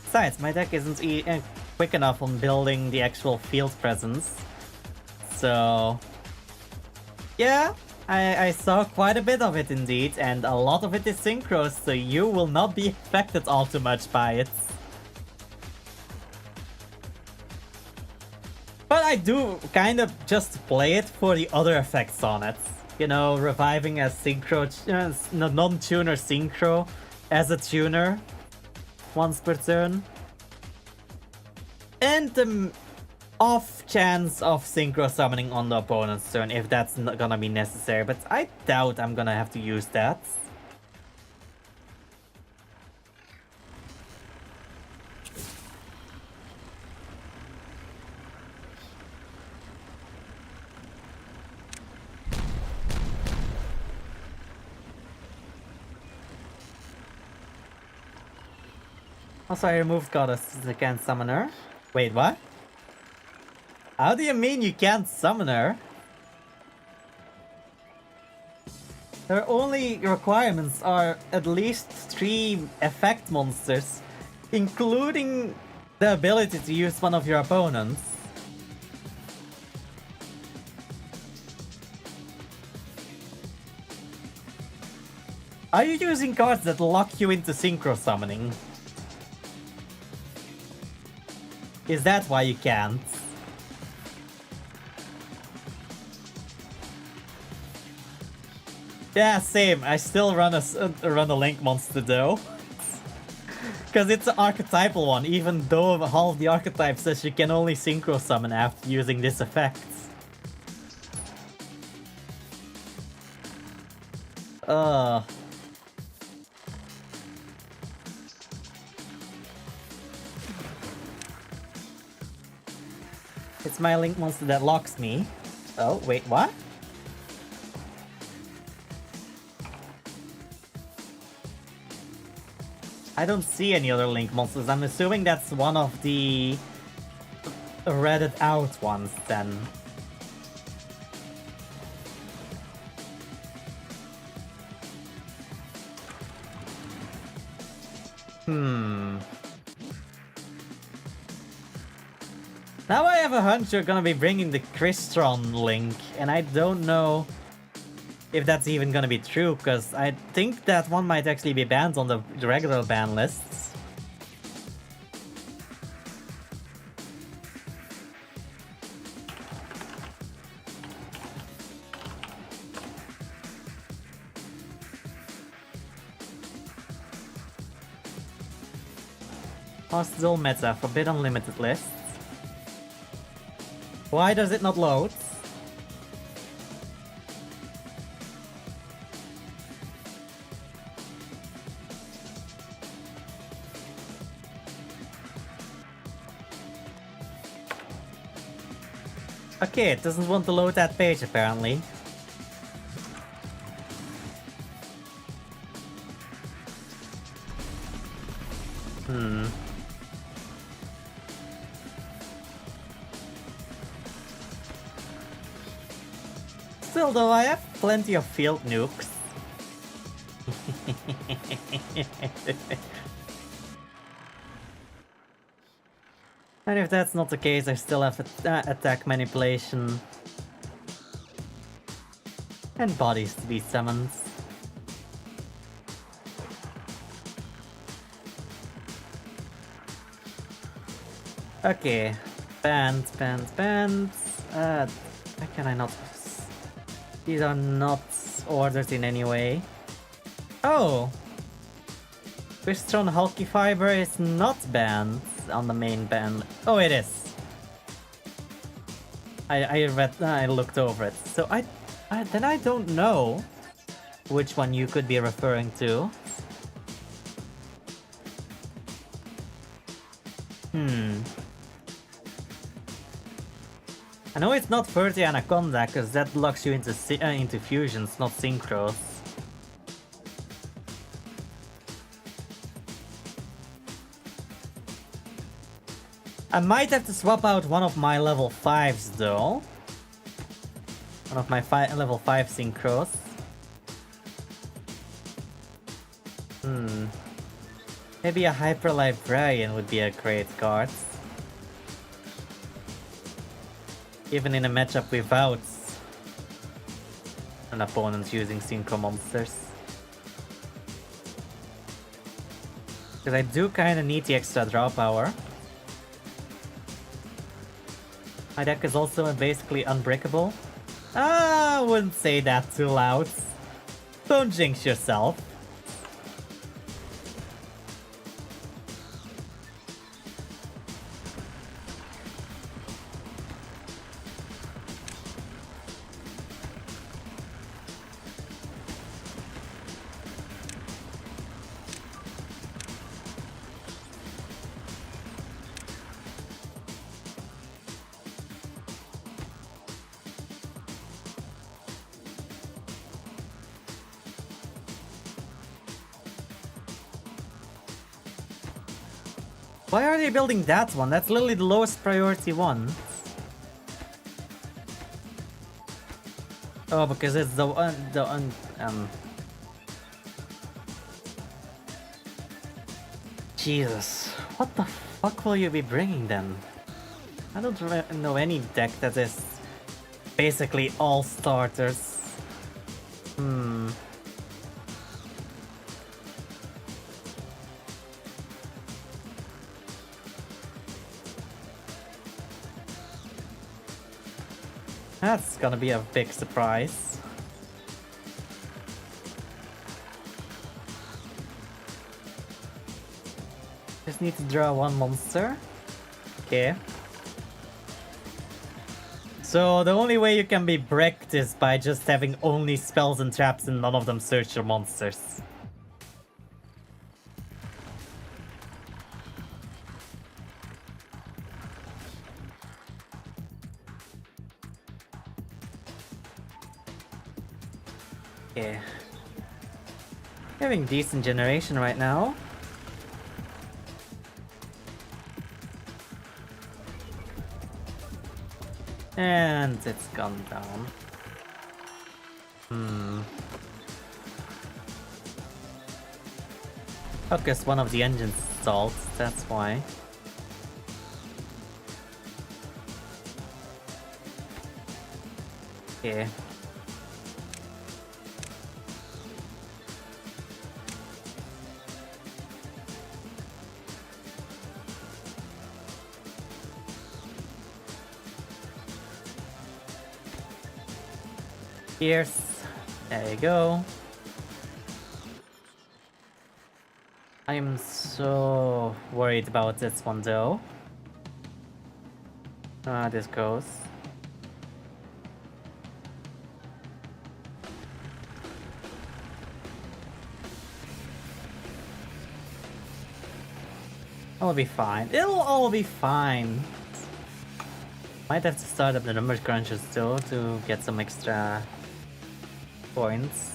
Besides, my deck isn't quick enough on building the actual field presence. So yeah, I saw quite a bit of it indeed, and a lot of it is synchro, so you will not be affected all too much by it. But I do kind of just play it for the other effects on it. You know, reviving a synchro, non-tuner synchro as a tuner once per turn. And the off chance of synchro summoning on the opponent's turn if that's not gonna be necessary, but I doubt I'm gonna have to use that. Also, I removed Goddess against Summoner. Wait, what? How do you mean you can't summon her? Her only requirements are at least 3 effect monsters, including the ability to use one of your opponents. Are you using cards that lock you into synchro summoning? Is that why you can't? Yeah, same. I still run a Link monster though. Because it's an archetypal one, even though half the archetype says you can only synchro summon after using this effect. It's my link monster that locks me. Oh, wait, what? I don't see any other link monsters. I'm assuming that's one of the redded out ones then. Now I have a hunch you're gonna be bringing the Crystron link, and I don't know if that's even gonna be true, because I think that one might actually be banned on the regular ban lists. Hostile meta, forbid unlimited lists. Why does it not load? Okay, it doesn't want to load that page apparently. Still though, I have plenty of field nukes. And if that's not the case, I still have attack manipulation. And bodies to be summoned. Okay. Bands. How can I not... These are not ordered in any way. Oh! Crystron Hulky Fiber is not banned on the main ban. Oh, it is. I looked over it. So then I don't know which one you could be referring to. I know it's not 30 Anaconda, because that locks you into fusions, not synchros. I might have to swap out one of my level 5s though. One of my level 5 synchros. Maybe a Hyper Librarian would be a great card. Even in a matchup without an opponent using synchro monsters. Because I do kinda need the extra draw power. My deck is also basically unbreakable. I wouldn't say that too loud. Don't jinx yourself. Why are they building that one? That's literally the lowest priority one. Oh, because it's the one, Jesus, what the fuck will you be bringing then? I don't know any deck that is basically all starters. That's gonna be a big surprise. Just need to draw one monster. Okay. So the only way you can be bricked is by just having only spells and traps and none of them search your monsters. Yeah. Having decent generation right now. And it's gone down. Oh, guess one of the engines stalled, that's why. Yeah. Pierce. There you go. I'm so worried about this one though. This goes. I'll be fine. It'll all be fine. Might have to start up the number crunchers though to get some extra points.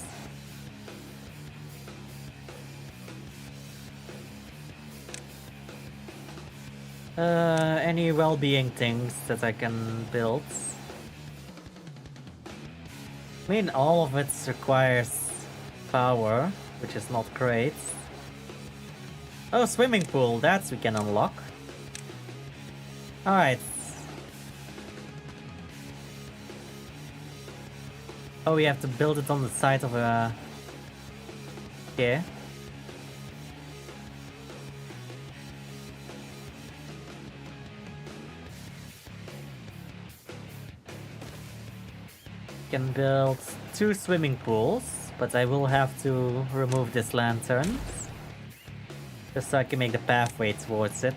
Any well-being things that I can build. I mean, all of it requires power, which is not great. Oh, swimming pool, that's we can unlock. Alright. Oh, we have to build it on the side of a... Okay. Can build 2 swimming pools, but I will have to remove this lantern. Just so I can make the pathway towards it.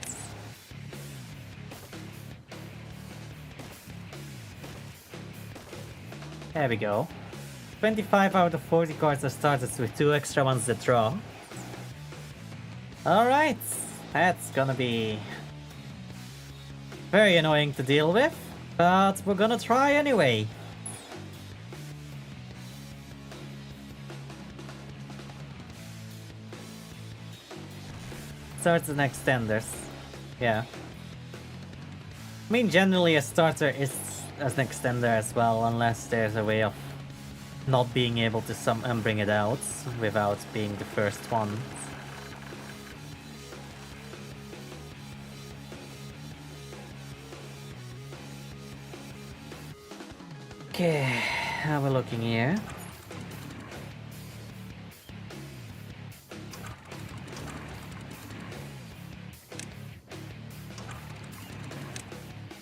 There we go. 25 out of 40 cards are started with 2 extra ones that draw. Alright, that's gonna be very annoying to deal with, but we're gonna try anyway. Starts and extenders. Yeah. I mean, generally a starter is as an extender as well, unless there's a way of not being able to bring it out without being the first one. Okay, how are we looking here?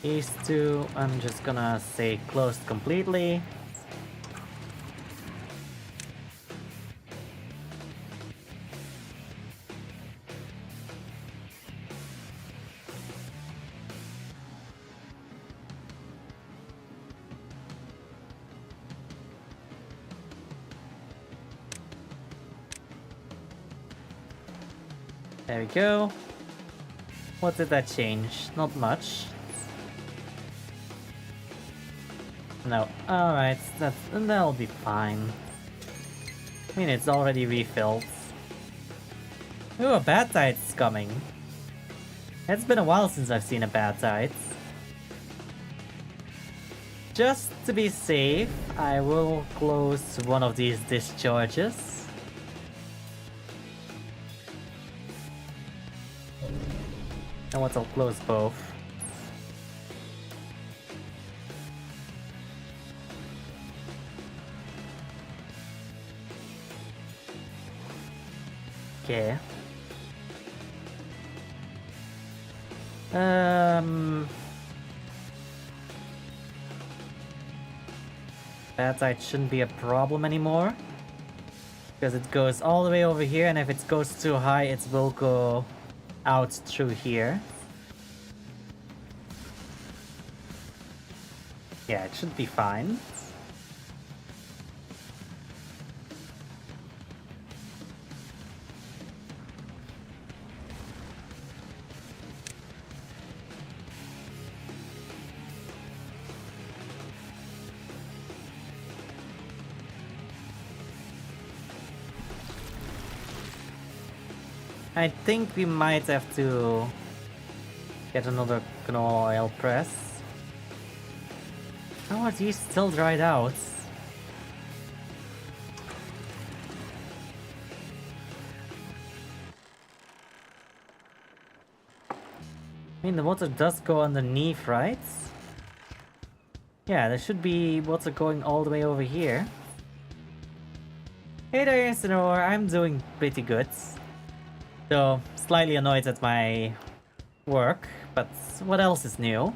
These two, I'm just gonna say closed completely. There we go. What did that change? Not much. No. Alright, that'll be fine. I mean, it's already refilled. Ooh, a bad tide's coming. It's been a while since I've seen a bad tide. Just to be safe, I will close one of these discharges. And once I'll close both. Okay. That side shouldn't be a problem anymore. Because it goes all the way over here, and if it goes too high, it will go out through here. Yeah, it should be fine. I think we might have to get another canola oil press. How are these still dried out? I mean, the water does go underneath, right? Yeah, there should be water going all the way over here. Hey there, Isidore, I'm doing pretty good. Though, slightly annoyed at my work, but what else is new?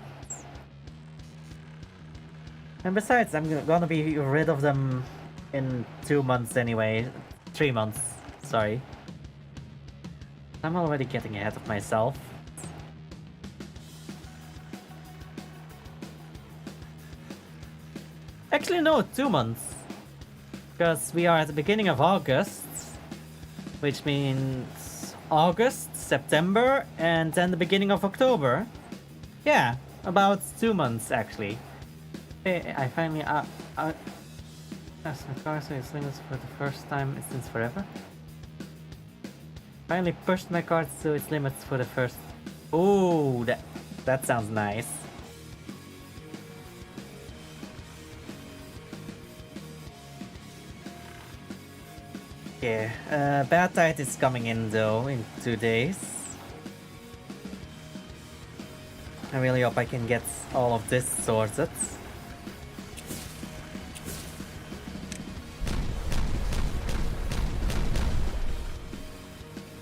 And besides, I'm gonna be rid of them in 2 months anyway. 3 months, sorry. I'm already getting ahead of myself. Actually, no, 2 months. Because we are at the beginning of August, which means August, September, and then the beginning of October. Yeah, about 2 months actually. Hey, I finally asked my car so its limits for the first time since forever. Finally pushed my car to its limits for the first. Ooh, that sounds nice. Yeah, bad tide is coming in though in 2 days. I really hope I can get all of this sorted.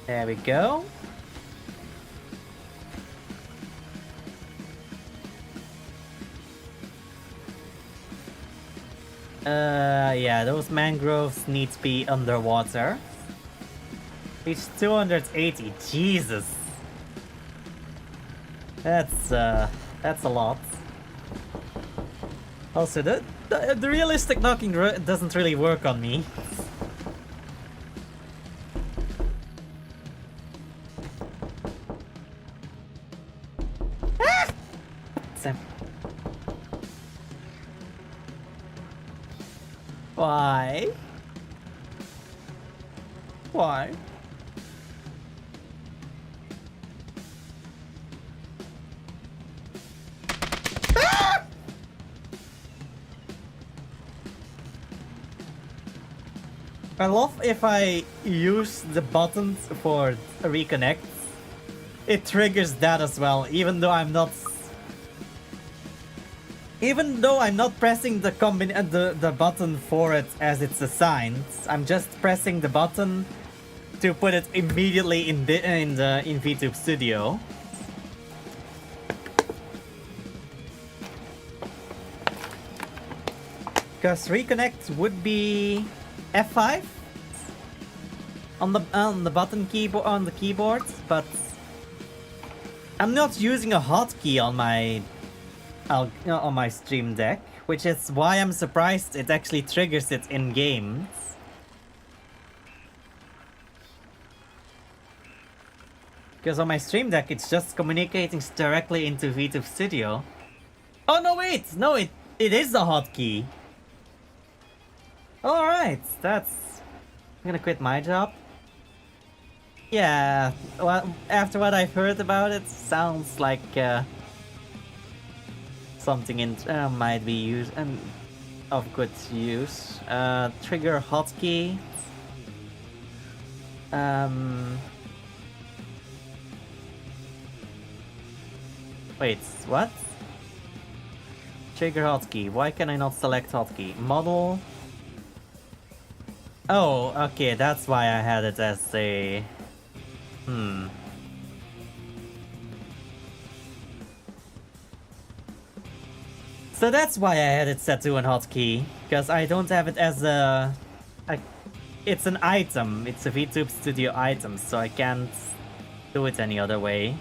There we go. Yeah, those mangroves need to be underwater. Reach 280, Jesus. That's a lot. Also, the realistic knocking doesn't really work on me. Ah! Sam. Why? Why? Ah! I love if I use the buttons for reconnect. It triggers that as well, even though I'm not pressing the button for it as it's assigned. I'm just pressing the button to put it immediately in VTube Studio. Because reconnect would be F5 on the button keyboard on the keyboard, but I'm not using a hotkey on my Stream Deck, which is why I'm surprised it actually triggers it in games. Because on my Stream Deck, it's just communicating directly into VTube Studio. Oh no, wait! No, it is a hotkey. Alright, I'm gonna quit my job. Yeah, well, after what I've heard about it, sounds like something might be used and of good use. Trigger hotkey. Wait, what? Trigger hotkey. Why can I not select hotkey? Model. Oh, okay, that's why I had it as a... So that's why I had it set to an hotkey, because I don't have it as it's an item, it's a VTube Studio item, so I can't do it any other way.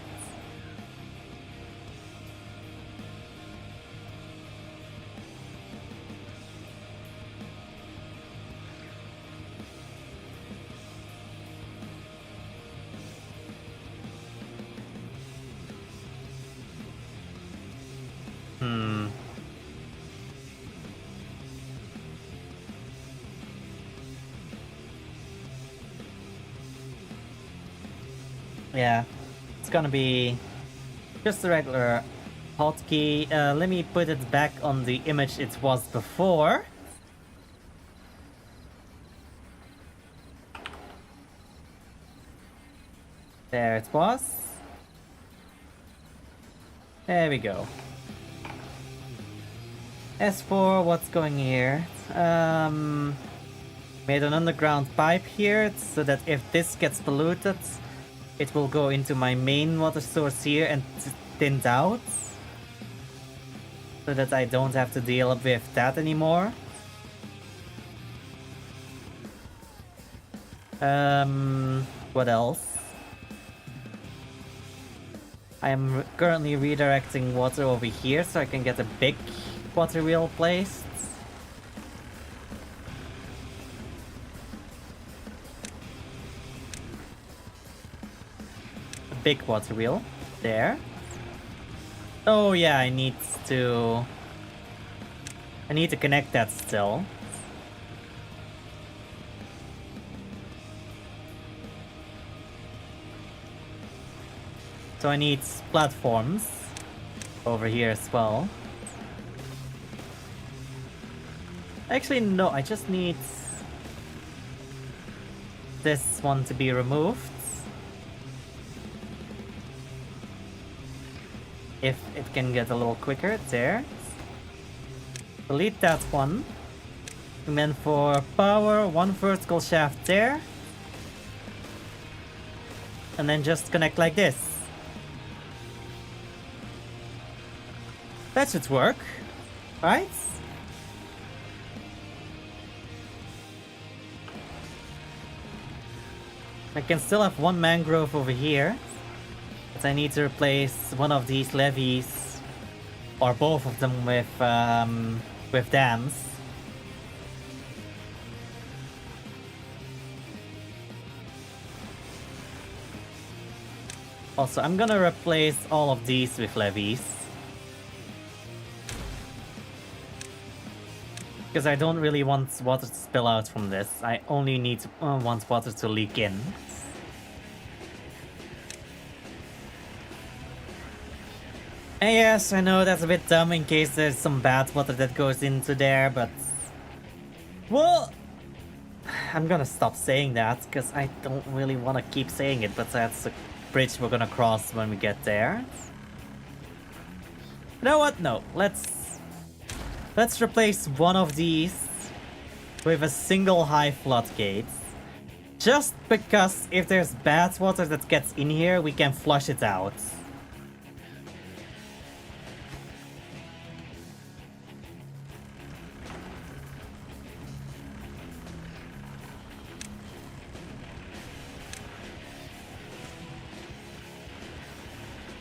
Yeah, it's gonna be just a regular hotkey. Let me put it back on the image it was before. There it was. There we go. As for what's going here, made an underground pipe here so that if this gets polluted, it will go into my main water source here and thinned out. So that I don't have to deal with that anymore. What else? I am currently redirecting water over here so I can get a big water wheel placed. A big water wheel. There. Oh yeah, I need to connect that still. So I need platforms over here as well. Actually, no, I just need this one to be removed. If it can get a little quicker, there. Delete that one. And then for power, one vertical shaft there. And then just connect like this. That should work, right? I can still have one mangrove over here. But I need to replace one of these levees, or both of them with dams. Also, I'm gonna replace all of these with levees. Because I don't really want water to spill out from this. I only need to, want water to leak in. And yes, I know that's a bit dumb in case there's some bad water that goes into there, but... Well... I'm gonna stop saying that, because I don't really want to keep saying it, but that's a bridge we're gonna cross when we get there. You know what? No, let's replace one of these with a single high floodgate. Just because if there's bad water that gets in here, we can flush it out.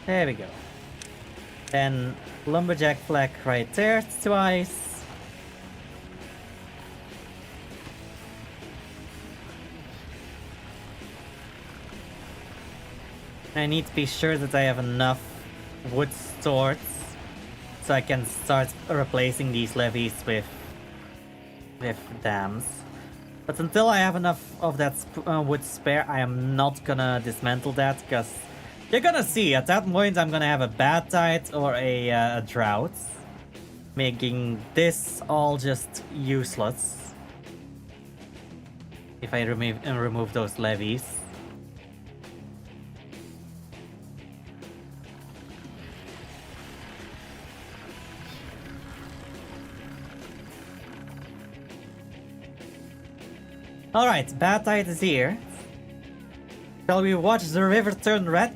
There we go. Then lumberjack flag right there twice. I need to be sure that I have enough wood stored so I can start replacing these levees with dams. But until I have enough of that wood spare, I am not gonna dismantle that, because you're gonna see, at that point I'm gonna have a bad tide or a drought, making this all just useless if I remove those levees. Alright, bad tide is here. Shall we watch the river turn red?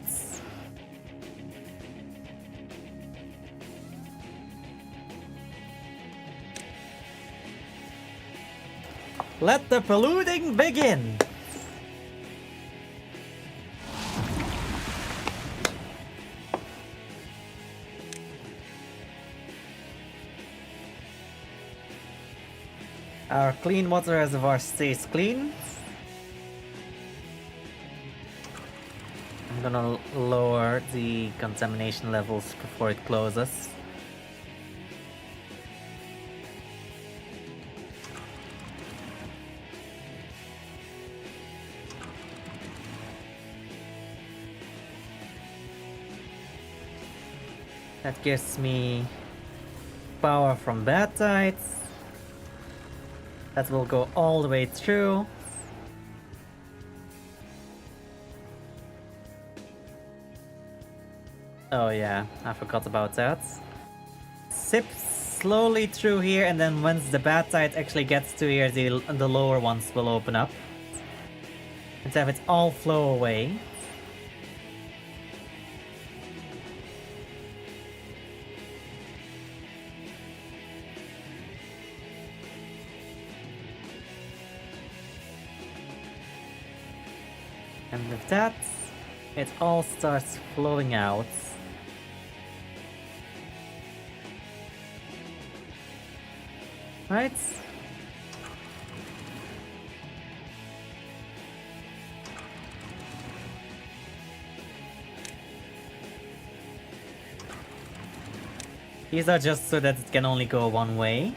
Let the polluting begin! Our clean water reservoir stays clean. I'm gonna lower the contamination levels before it closes. That gives me power from batites. That will go all the way through. Oh yeah, I forgot about that. Sip slowly through here, and then once the batite actually gets to here, the lower ones will open up. And have it all flow away. And with that, it all starts flowing out. Right? These are just so that it can only go one way.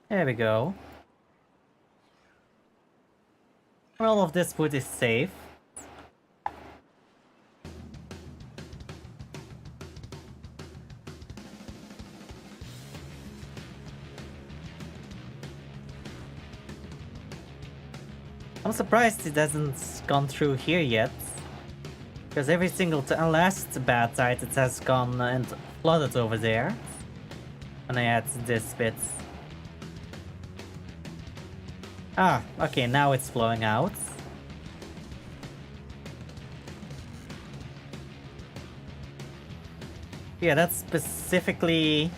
There we go. All of this food is safe. I'm surprised it hasn't gone through here yet. Because every single last batite it has gone and flooded over there. When I add this bit. Ah, okay, now it's flowing out. Yeah, that's specifically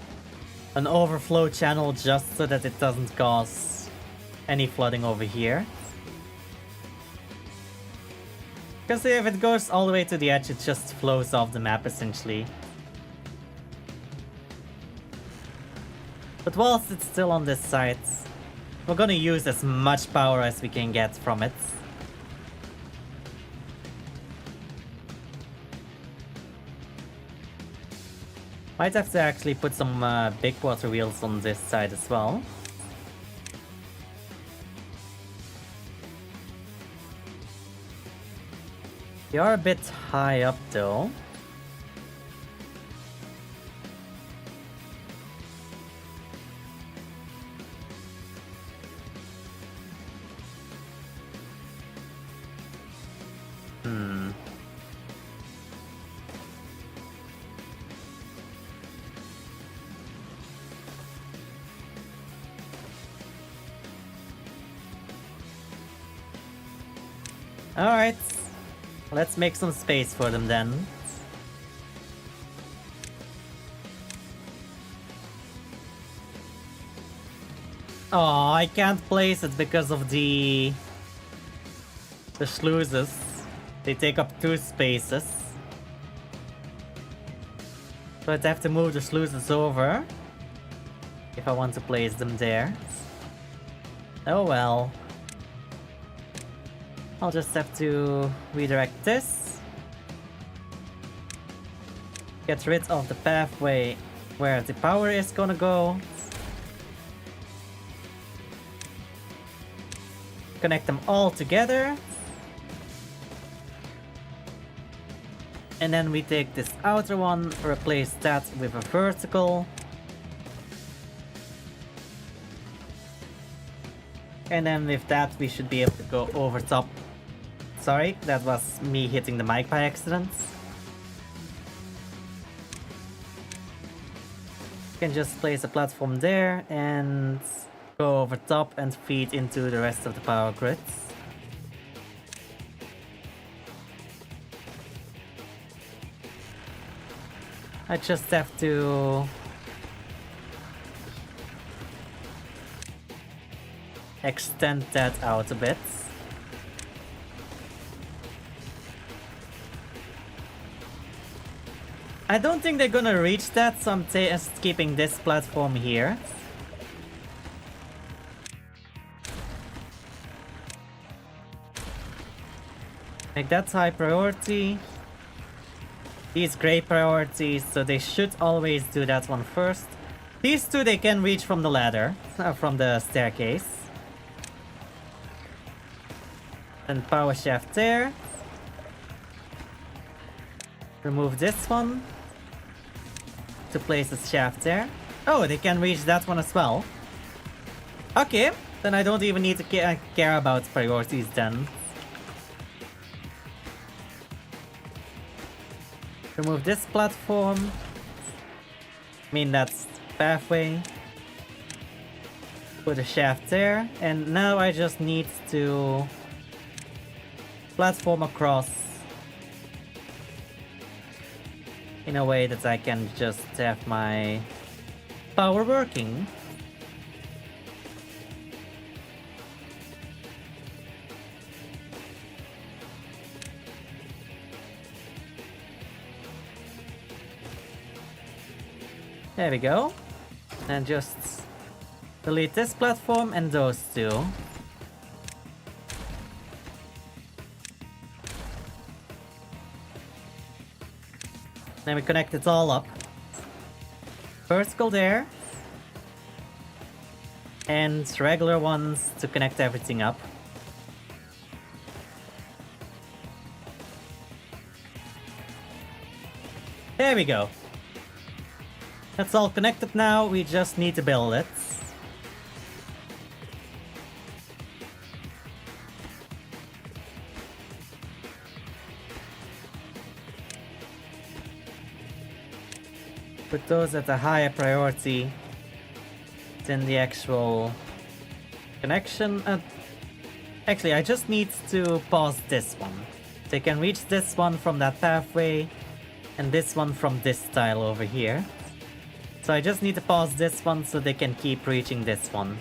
an overflow channel just so that it doesn't cause any flooding over here. Because if it goes all the way to the edge, it just flows off the map essentially. But whilst it's still on this side, we're gonna use as much power as we can get from it. Might have to actually put some big water wheels on this side as well. They are a bit high up though. Alright, let's make some space for them then. Oh, I can't place it because of the sluices. They take up 2 spaces. So I'd have to move the sluices over if I want to place them there. Oh well. I'll just have to redirect this. Get rid of the pathway where the power is gonna go. Connect them all together. And then we take this outer one, replace that with a vertical. And then with that we should be able to go over top. Sorry, that was me hitting the mic by accident. You can just place a platform there and go over top and feed into the rest of the power grids. I just have to extend that out a bit. I don't think they're gonna reach that, so I'm just keeping this platform here. Make that high priority. These gray priorities, so they should always do that one first. These two they can reach from the ladder, from the staircase. And power shaft there. Remove this one to place a shaft there. Oh, they can reach that one as well. Okay, then I don't even need to care about priorities then. Remove this platform. I mean, that's pathway. Put a shaft there, and now I just need to platform across in a way that I can just have my power working. There we go. And just delete this platform and those two. Then we connect it all up. Vertical there. And regular ones to connect everything up. There we go. That's all connected now, we just need to build it. Put those at a higher priority than the actual connection. Actually, I just need to pause this one. They can reach this one from that pathway, and this one from this tile over here. So I just need to pause this one so they can keep reaching this one.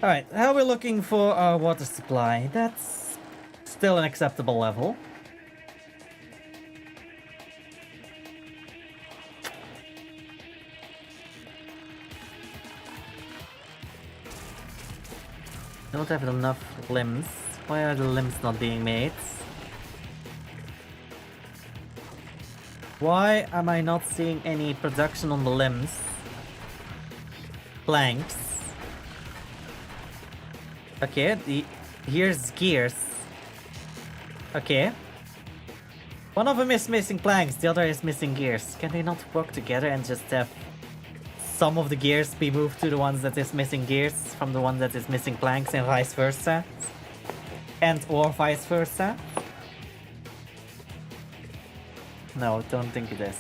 Alright, how are we looking for our water supply? That's still an acceptable level. Don't have enough limbs. Why are the limbs not being made? Why am I not seeing any production on the limbs? Planks. Okay, here's gears. Okay. One of them is missing planks, the other is missing gears. Can they not work together and just have some of the gears be moved to the ones that is missing gears from the one that is missing planks and vice versa? And or vice versa? No, don't think it is.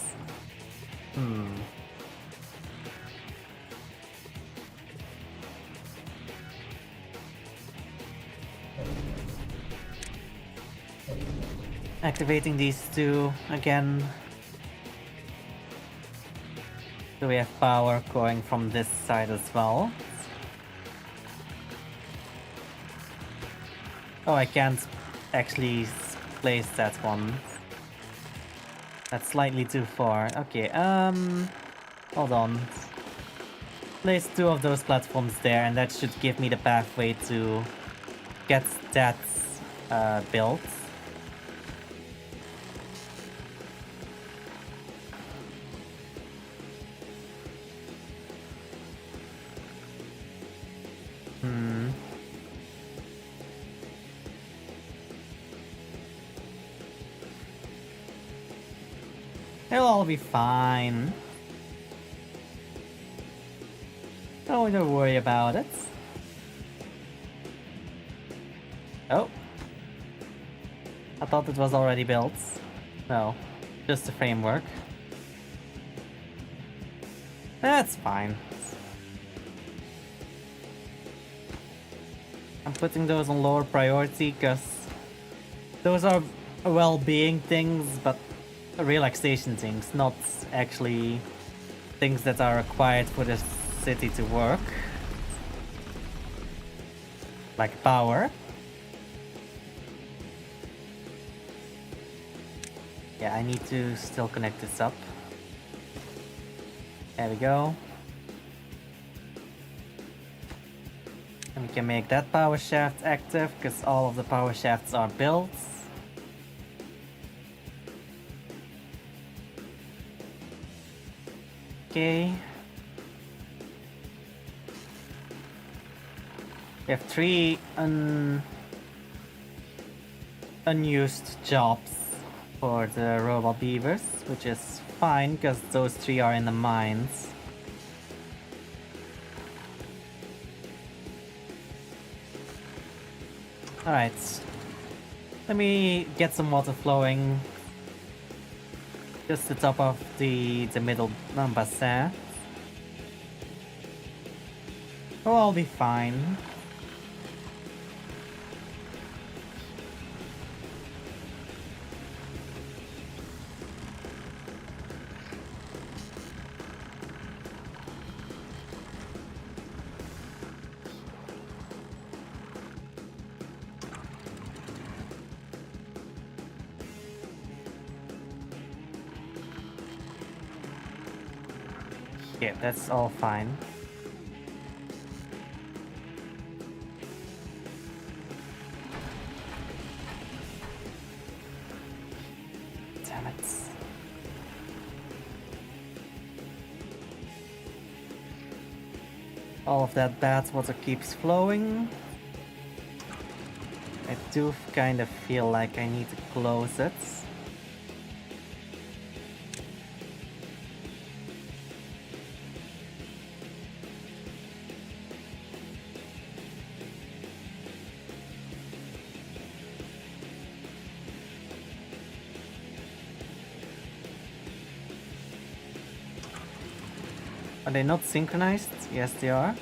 Activating these two again. So we have power going from this side as well. Oh, I can't actually place that one. That's slightly too far. Okay, hold on. Place two of those platforms there, and that should give me the pathway to get that built. It'll all be fine. Don't worry about it. Oh. I thought it was already built. No, just the framework. That's fine. I'm putting those on lower priority because those are well-being things, but relaxation things, not actually things that are required for the city to work. Like power. Yeah, I need to still connect this up. There we go. And we can make that power shaft active because all of the power shafts are built. Okay. We have three unused jobs for the robot beavers, which is fine because those 3 are in the mines. Alright. Let me get some water flowing. Just the top of the middle bassin. Oh, I'll be fine. Yeah, that's all fine. Damn it. All of that bad water keeps flowing. I do kind of feel like I need to close it. Are they not synchronized? Yes, they are.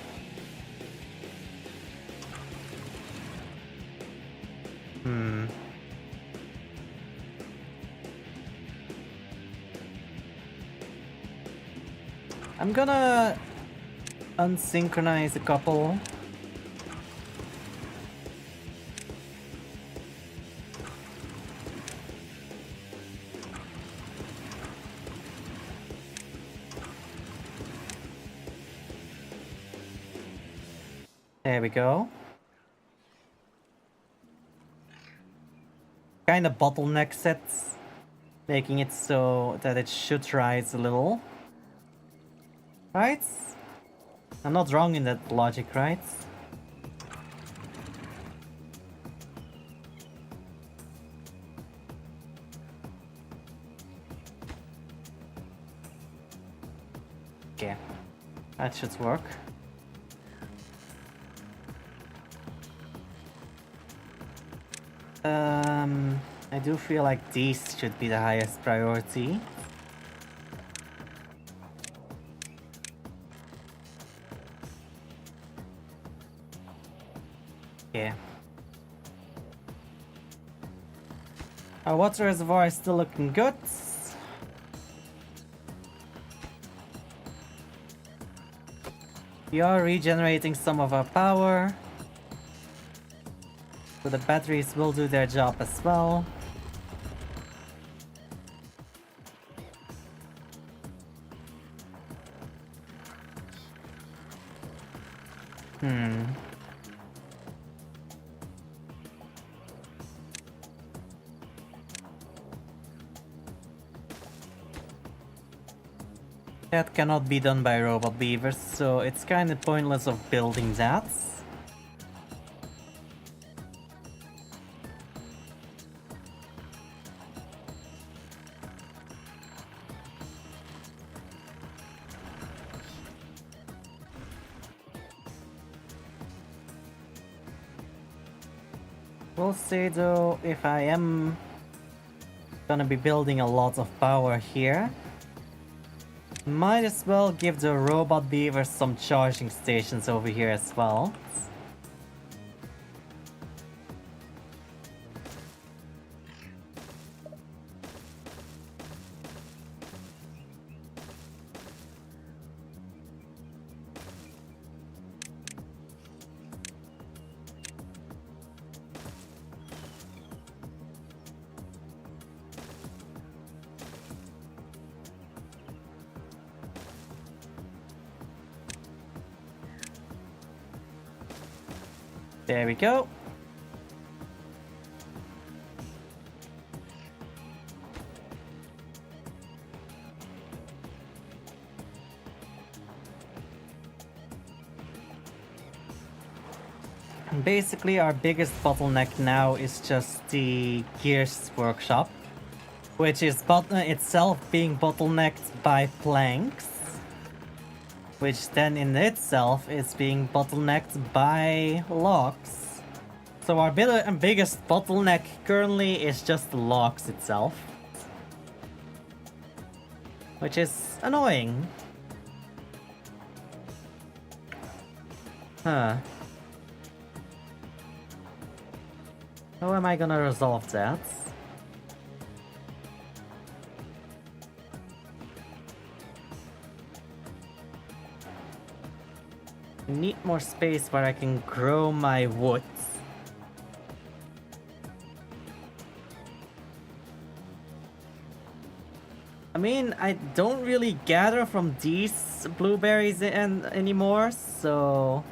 I'm gonna unsynchronize a couple. There we go. Kind of bottlenecks it, making it so that it should rise a little. Right? I'm not wrong in that logic, right? Okay, that should work. I do feel like these should be the highest priority. Yeah. Our water reservoir is still looking good. We are regenerating some of our power. So the batteries will do their job as well. That cannot be done by robot beavers, so it's kind of pointless of building that. We'll see though, if I am gonna be building a lot of power here, might as well give the robot beavers some charging stations over here as well. There we go. basically our biggest bottleneck now is just the Gears workshop, which is itself being bottlenecked by planks, which then in itself is being bottlenecked by logs. So our biggest bottleneck currently is just the logs itself, which is annoying. Huh. How am I gonna resolve that? I need more space where I can grow my woods. I mean, I don't really gather from these blueberries anymore, so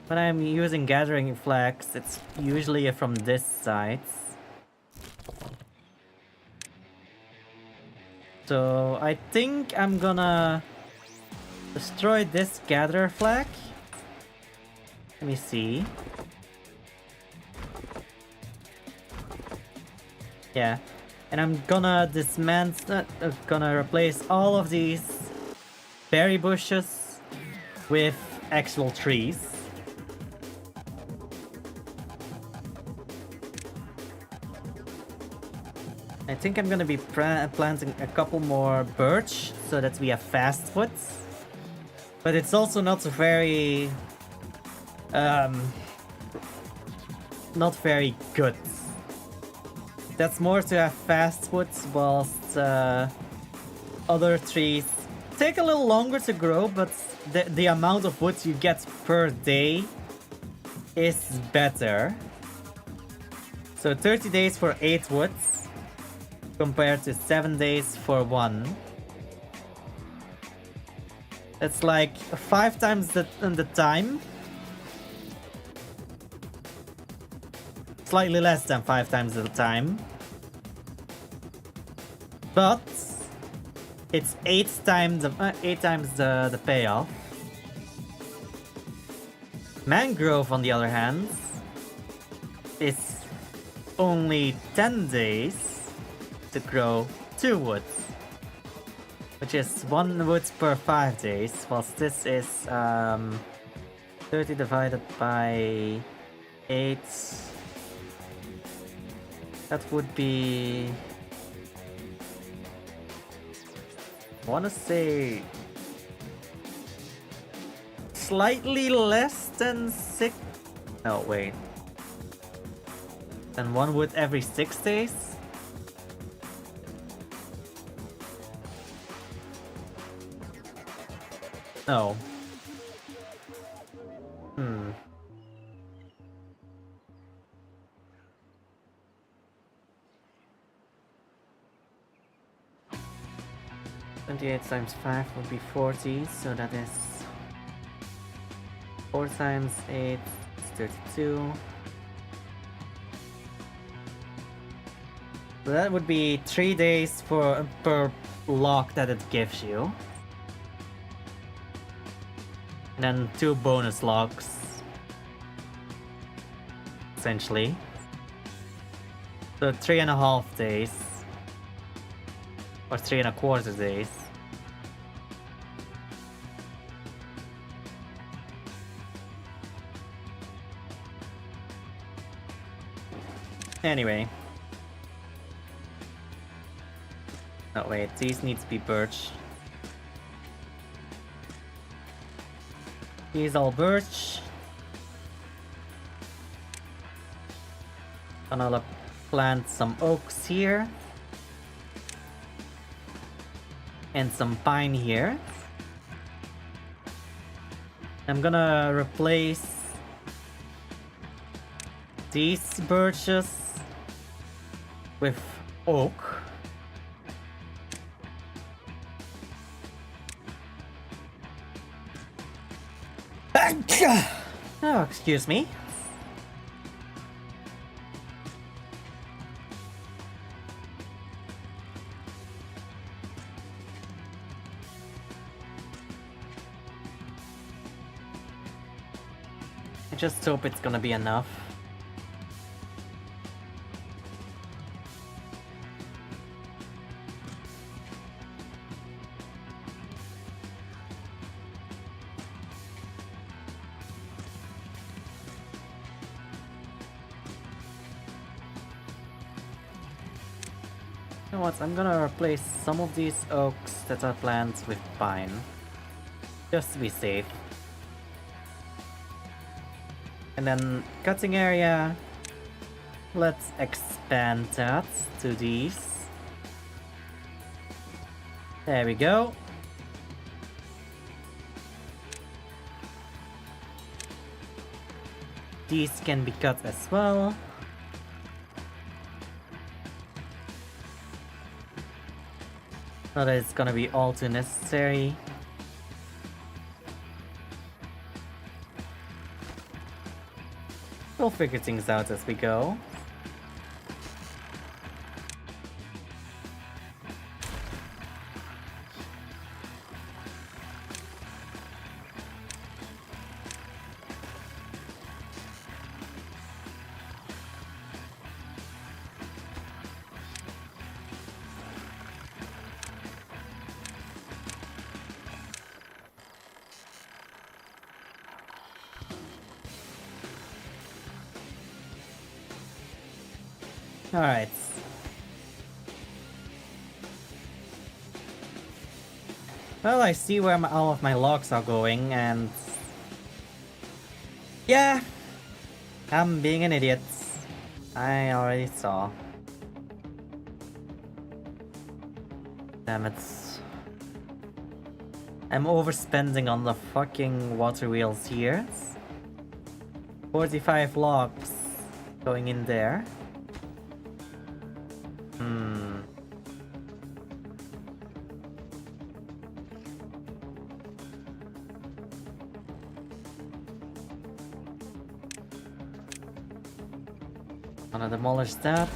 when I'm using gathering flags, it's usually from this side. So I think I'm gonna destroy this gatherer flag. Let me see. Yeah. And I'm gonna gonna replace all of these berry bushes with actual trees. I think I'm gonna be planting a couple more birch so that we have fast woods. But it's also not very good. That's more to have fast woods, whilst other trees take a little longer to grow, but the amount of wood you get per day is better. So 30 days for 8 woods compared to 7 days for 1. It's like 5 times the time. Slightly less than 5 times the time. But it's 8 times the payoff. Mangrove, on the other hand, is only 10 days to grow 2 woods, which is 1 wood per 5 days, whilst this is 30 divided by 8. That would be, I wanna say, slightly less than 6. No, wait. Then 1 wood every 6 days? No. 28 times 5 would be 40, so that is 4 times 8 is 32. So that would be 3 days per log that it gives you. And then 2 bonus logs, essentially. So 3.5 days. Or 3.25 days. Anyway. Oh wait, these need to be birch. These all birch. Gonna plant some oaks here. And some pine here. I'm gonna replace these birches with oak. Oh, excuse me. just hope it's gonna be enough. You know what, I'm gonna replace some of these oaks that are planted with pine. Just to be safe. And then cutting area, let's expand that to these. There we go. These can be cut as well. Not that it's gonna be all too necessary. We'll figure things out as we go. Alright. Well, I see where all of my logs are going, and... yeah! I'm being an idiot. I already saw. Damn it. I'm overspending on the fucking water wheels here. 45 logs going in there. Gonna demolish that,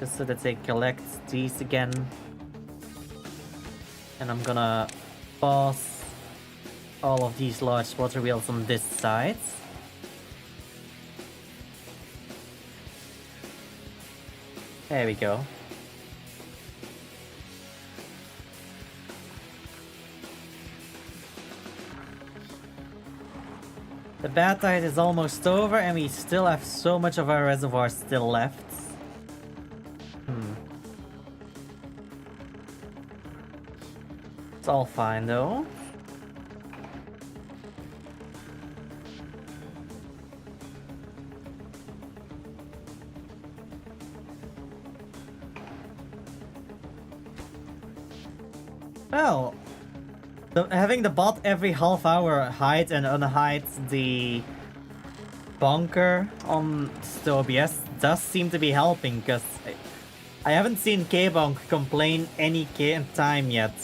just so that they collect these again. And I'm gonna pause all of these large water wheels on this side. There we go. The bad tide is almost over and we still have so much of our reservoir still left. It's all fine though. Well, having the bot every half hour hide and unhide the bunker on the OBS does seem to be helping, because I haven't seen K-Bonk complain any time yet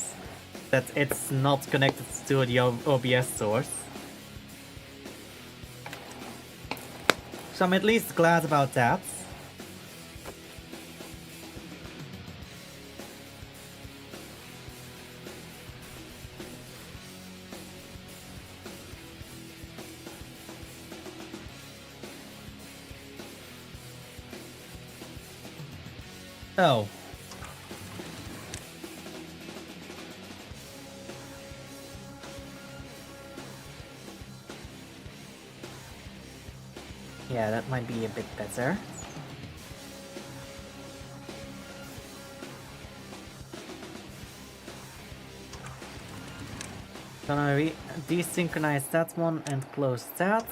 that it's not connected to the OBS source. So I'm at least glad about that. Oh. Yeah, that might be a bit better. Gonna desynchronize that one and close that.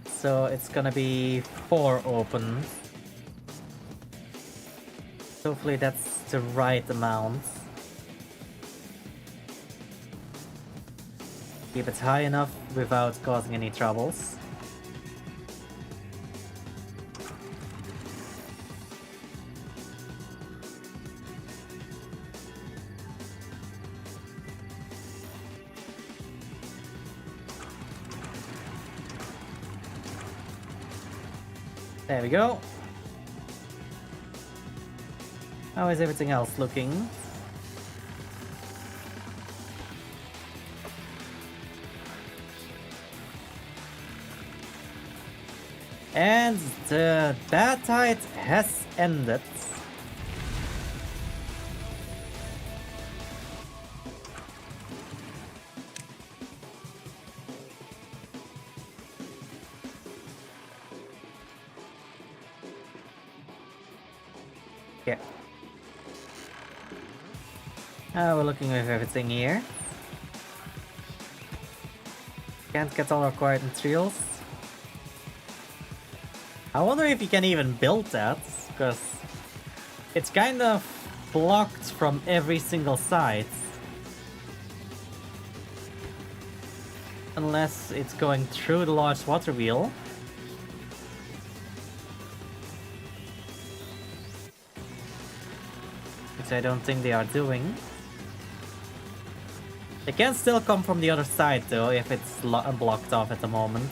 So it's gonna be 4 open. Hopefully that's the right amount. Keep it high enough without causing any troubles. There we go. How is everything else looking? And the bad tide has ended. Yeah. We're looking with everything here. Can't get all required materials. I wonder if you can even build that, because it's kind of blocked from every single side. Unless it's going through the large water wheel. Which I don't think they are doing. They can still come from the other side though, if it's blocked off at the moment.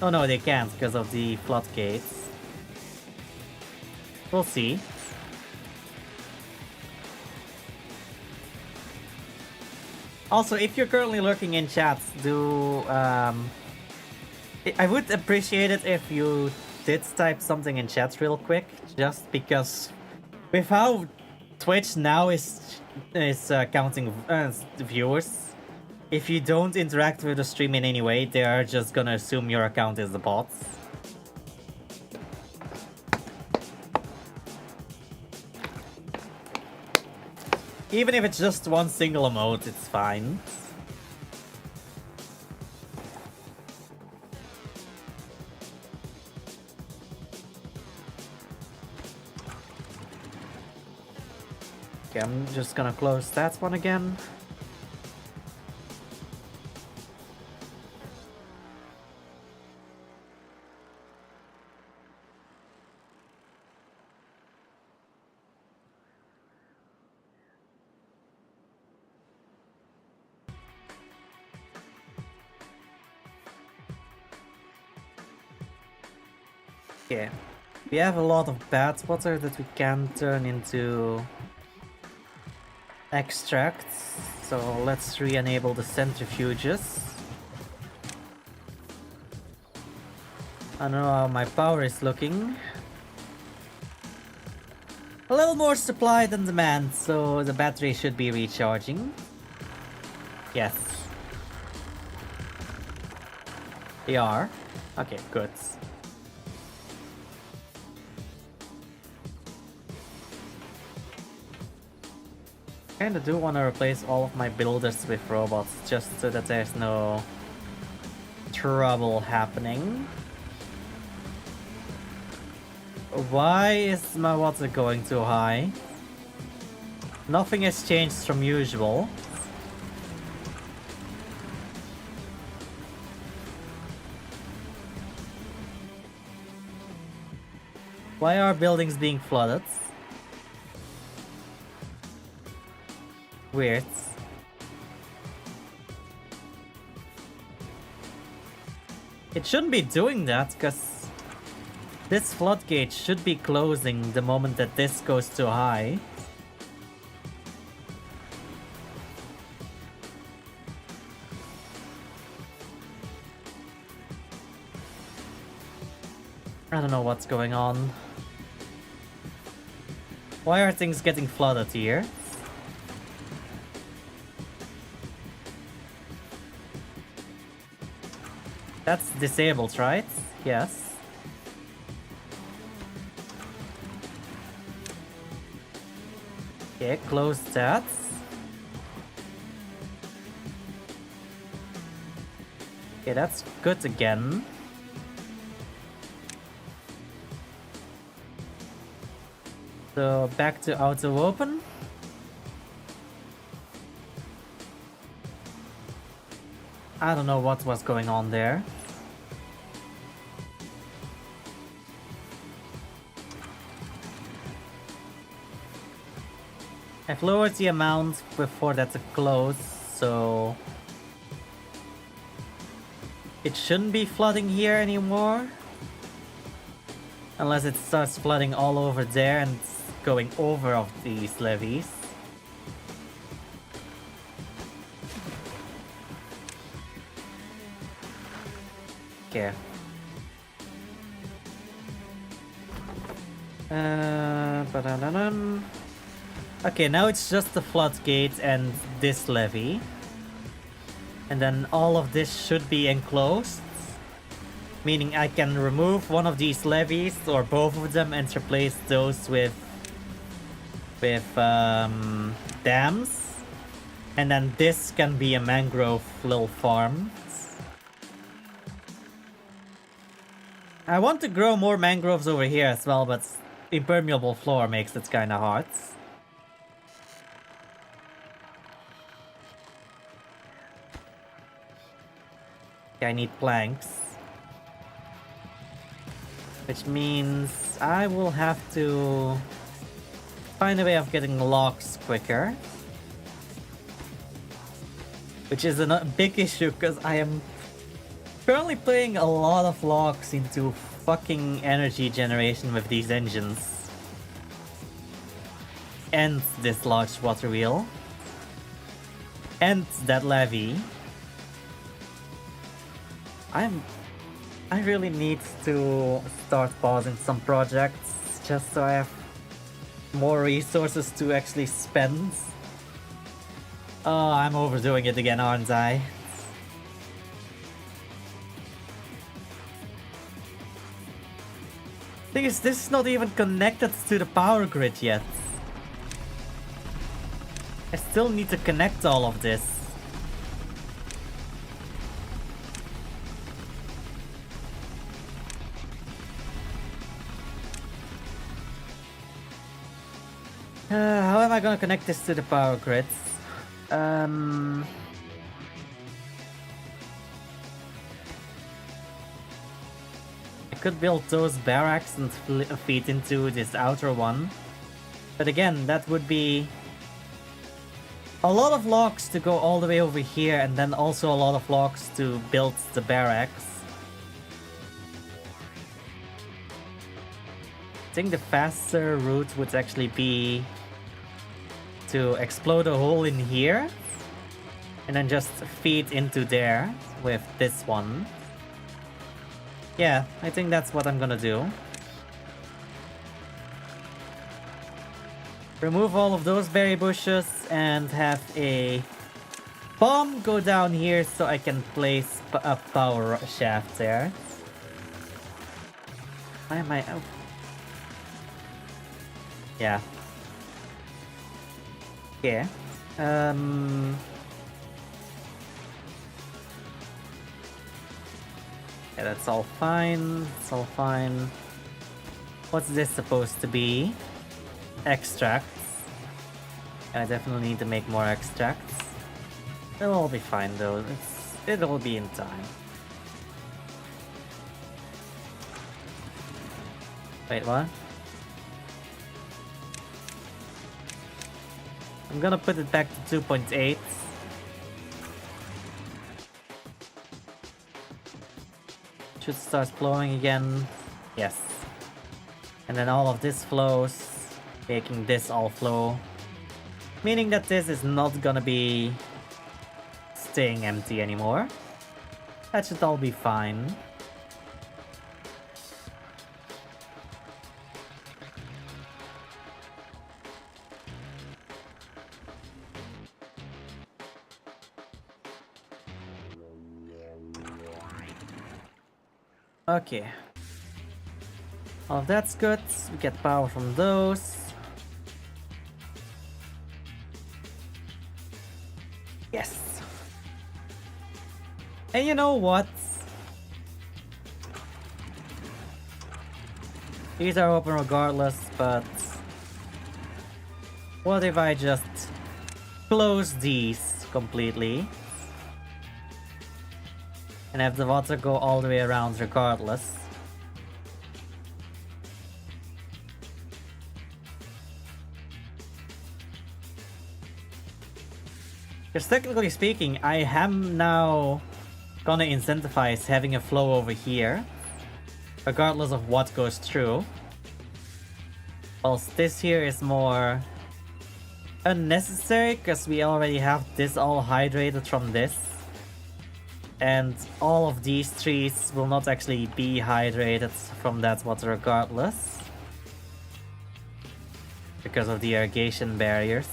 Oh no, they can't because of the floodgates. We'll see. Also, if you're currently lurking in chat, I would appreciate it if you did type something in chat real quick, just because with how Twitch now is counting viewers, if you don't interact with the stream in any way, they are just gonna assume your account is the bot. Even if it's just one single emote, it's fine. Okay, I'm just gonna close that one again. Okay, we have a lot of bad water that we can turn into extracts, so let's re-enable the centrifuges. I don't know how my power is looking. A little more supply than demand, so the battery should be recharging. Yes. They are. Okay, good. Kinda do want to replace all of my builders with robots, just so that there's no trouble happening. Why is my water going too high? Nothing has changed from usual. Why are buildings being flooded? Weird. It shouldn't be doing that, because this floodgate should be closing the moment that this goes too high. I don't know what's going on. Why are things getting flooded here? That's disabled, right? Yes. Okay, close that. Okay, that's good again. So back to auto open. I don't know what was going on there. I've lowered the amount before that to close, so it shouldn't be flooding here anymore. Unless it starts flooding all over there and going over of these levees. Okay. Ba-da-da-dum. Okay, now it's just the floodgate and this levee. And then all of this should be enclosed. Meaning I can remove one of these levees or both of them and replace those with dams. And then this can be a mangrove little farm. I want to grow more mangroves over here as well, but impermeable floor makes it kind of hard. Okay, I need planks. Which means I will have to find a way of getting logs quicker. Which is a big issue because I am currently putting a lot of logs into fucking energy generation with these engines. And this large water wheel. And that levee. I really need to start pausing some projects just so I have more resources to actually spend. Oh, I'm overdoing it again, aren't I? Thing is, this is not even connected to the power grid yet. I still need to connect all of this. How am I gonna connect this to the power grids? I could build those barracks and feed into this outer one. But again, that would be a lot of logs to go all the way over here and then also a lot of logs to build the barracks. I think the faster route would actually be to explode a hole in here and then just feed into there with this one. Yeah, I think that's what I'm gonna do. Remove all of those berry bushes and have a bomb go down here so I can place a power shaft there. Why am I out? Yeah. Yeah. Yeah, that's all fine. It's all fine. What's this supposed to be? Extracts. I definitely need to make more extracts. It'll all be fine though. It'll be in time. Wait, what? I'm gonna put it back to 2.8. Should start flowing again. Yes. And then all of this flows, making this all flow. Meaning that this is not gonna be staying empty anymore. That should all be fine. Okay. All of that's good. We get power from those. Yes. And you know what? These are open regardless, but what if I just close these completely? And have the water go all the way around regardless. Because technically speaking, I am now gonna incentivize having a flow over here, regardless of what goes through. Whilst this here is more unnecessary, because we already have this all hydrated from this. And all of these trees will not actually be hydrated from that water regardless. because of the irrigation barriers.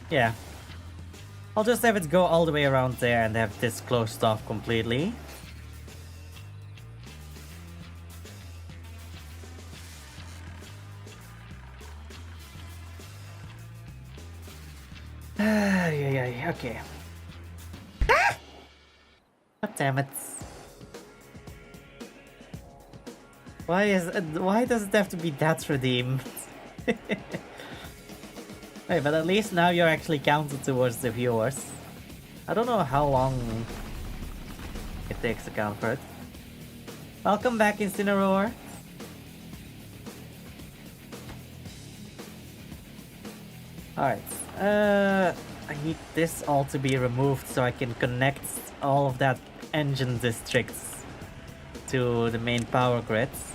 Yeah. I'll just have it go all the way around there and have this closed off completely. Yeah, okay. Ah! God damn it. Why does it have to be that redeemed? Hey, but at least now you're actually counted towards the viewers. I don't know how long it takes to count for it. Welcome back, Incineroar. Alright, I need this all to be removed so I can connect all of that engine districts to the main power grids.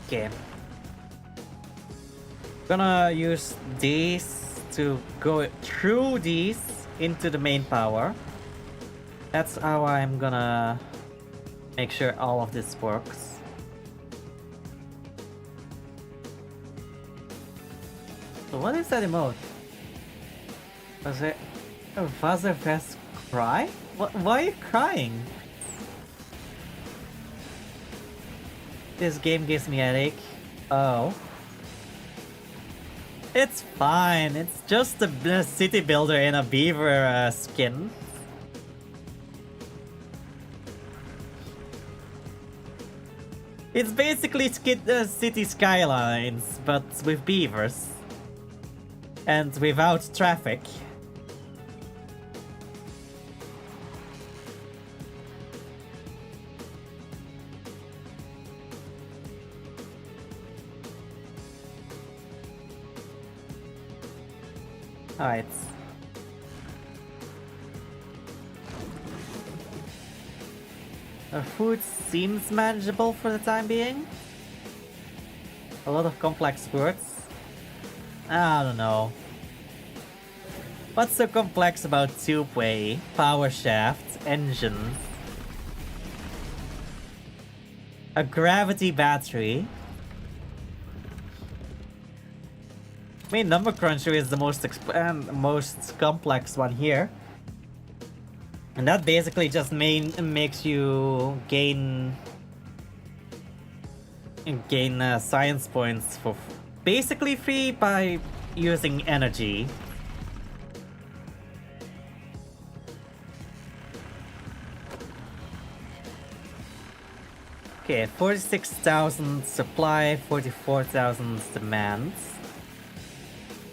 Okay. Gonna use these to go through these into the main power. That's how I'm gonna make sure all of this works. So what is that emote? Was it a Vazerfest cry? Why are you crying? This game gives me a headache. Oh. It's fine. It's just a city builder in a beaver skin. It's basically city skylines, but with beavers. And without traffic. Alright. Our food seems manageable for the time being. A lot of complex words. I don't know. What's so complex about tubeway, power shaft, engine, a gravity battery? I mean, Number Cruncher is the most complex one here. And that basically just makes you gain science points for basically free by using energy. Okay, 46,000 supply, 44,000 demands.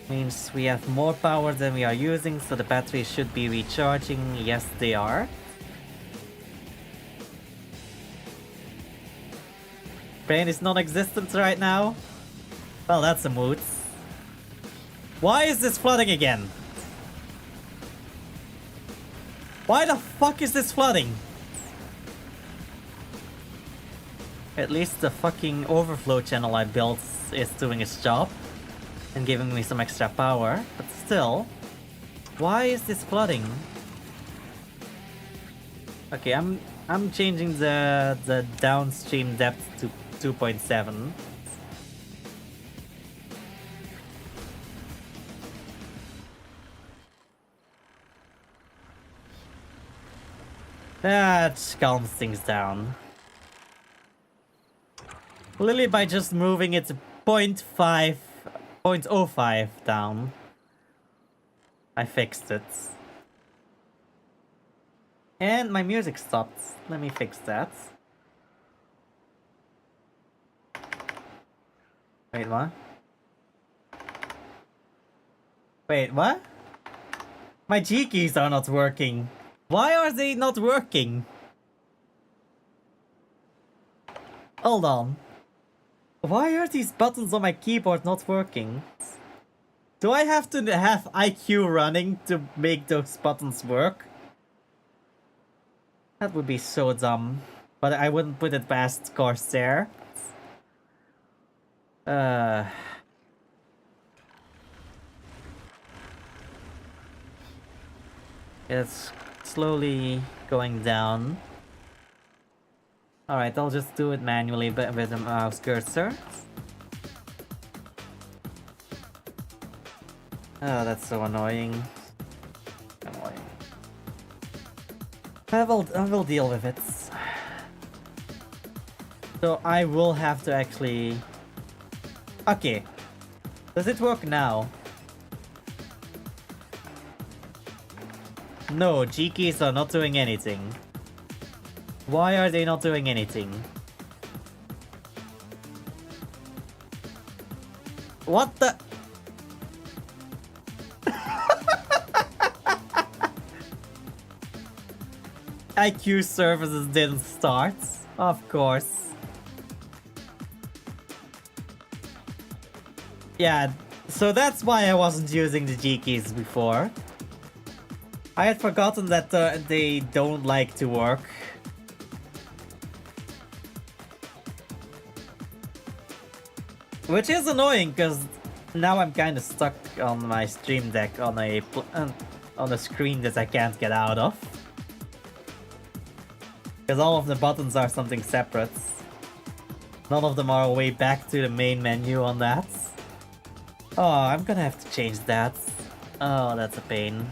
Means we have more power than we are using, so the batteries should be recharging. Yes, they are. Brain is non-existent right now. Well, that's a mood. Why is this flooding again? Why the fuck is this flooding? At least the fucking overflow channel I built is doing its job and giving me some extra power, but still, why is this flooding? Okay, I'm changing the downstream depth to 2.7. That calms things down. Literally by just moving it to 0.05 down, I fixed it. And my music stopped. Let me fix that. Wait, what? Wait, what? My G keys are not working. Why are they not working? Hold on. Why are these buttons on my keyboard not working? Do I have to have IQ running to make those buttons work? That would be so dumb. But I wouldn't put it past Corsair. It's slowly going down. Alright, I'll just do it manually with the mouse cursor. Oh, that's so annoying. I will deal with it. So I will have to actually... Okay. Does it work now? No, G keys are not doing anything. Why are they not doing anything? What the... IQ services didn't start. Of course. Yeah, so that's why I wasn't using the G keys before. I had forgotten that they don't like to work. Which is annoying, because now I'm kind of stuck on my Stream Deck on a screen that I can't get out of. Because all of the buttons are something separate. None of them are a way back to the main menu on that. Oh, I'm gonna have to change that. Oh, that's a pain.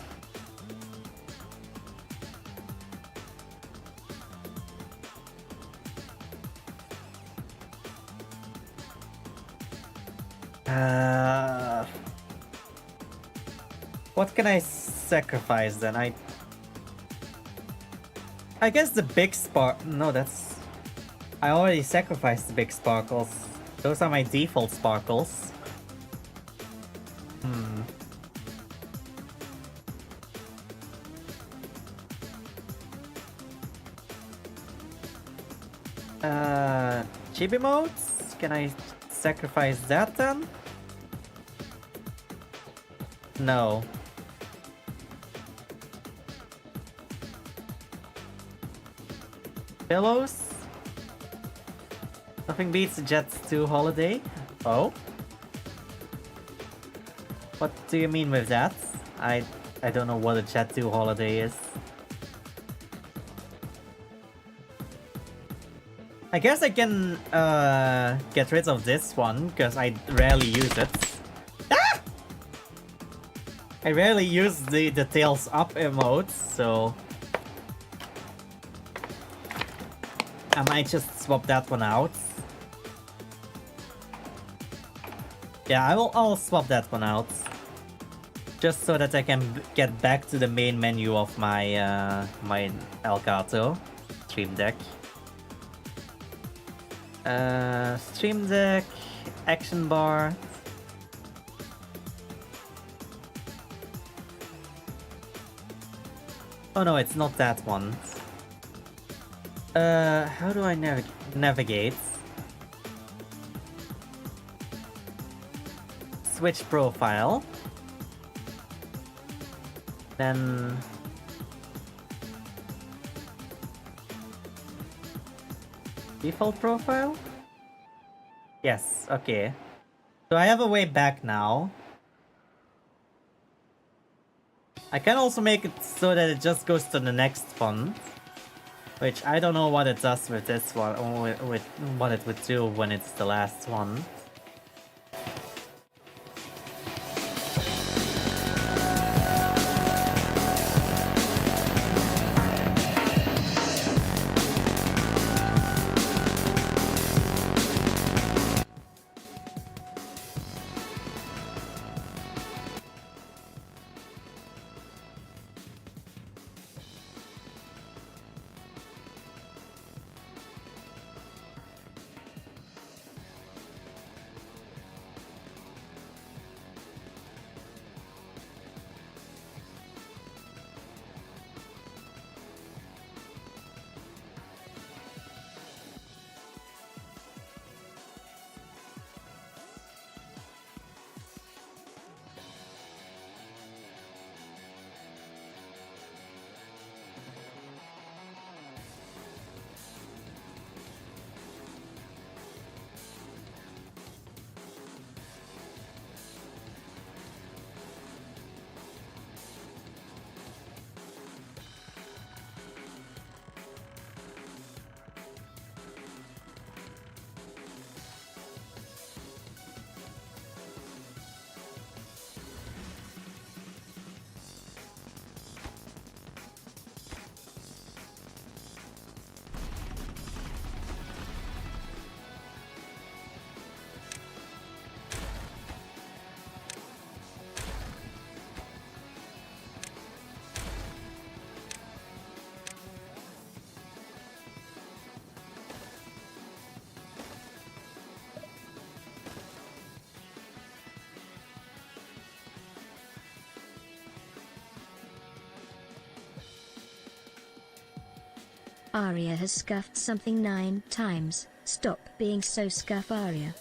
What can I sacrifice then? I guess the big spark... No, that's... I already sacrificed the big sparkles. Those are my default sparkles. Chibi modes? Can I sacrifice that then? No. Pillows? Nothing beats a Jet 2 holiday? Oh? What do you mean with that? I don't know what a Jet 2 holiday is. I guess I can get rid of this one, because I rarely use it. Ah! I rarely use the tails up emotes, so... I might just swap that one out. Yeah, I'll swap that one out. Just so that I can get back to the main menu of my my Elgato Stream Deck. Stream Deck, action bar. Oh no, it's not that one. How do I navigate? Switch profile. Then... Default profile? Yes, okay. So I have a way back now. I can also make it so that it just goes to the next one. Which I don't know what it does with this one, or with what it would do when it's the last one. Arya has scuffed something 9 times. Stop being so scuff, Arya.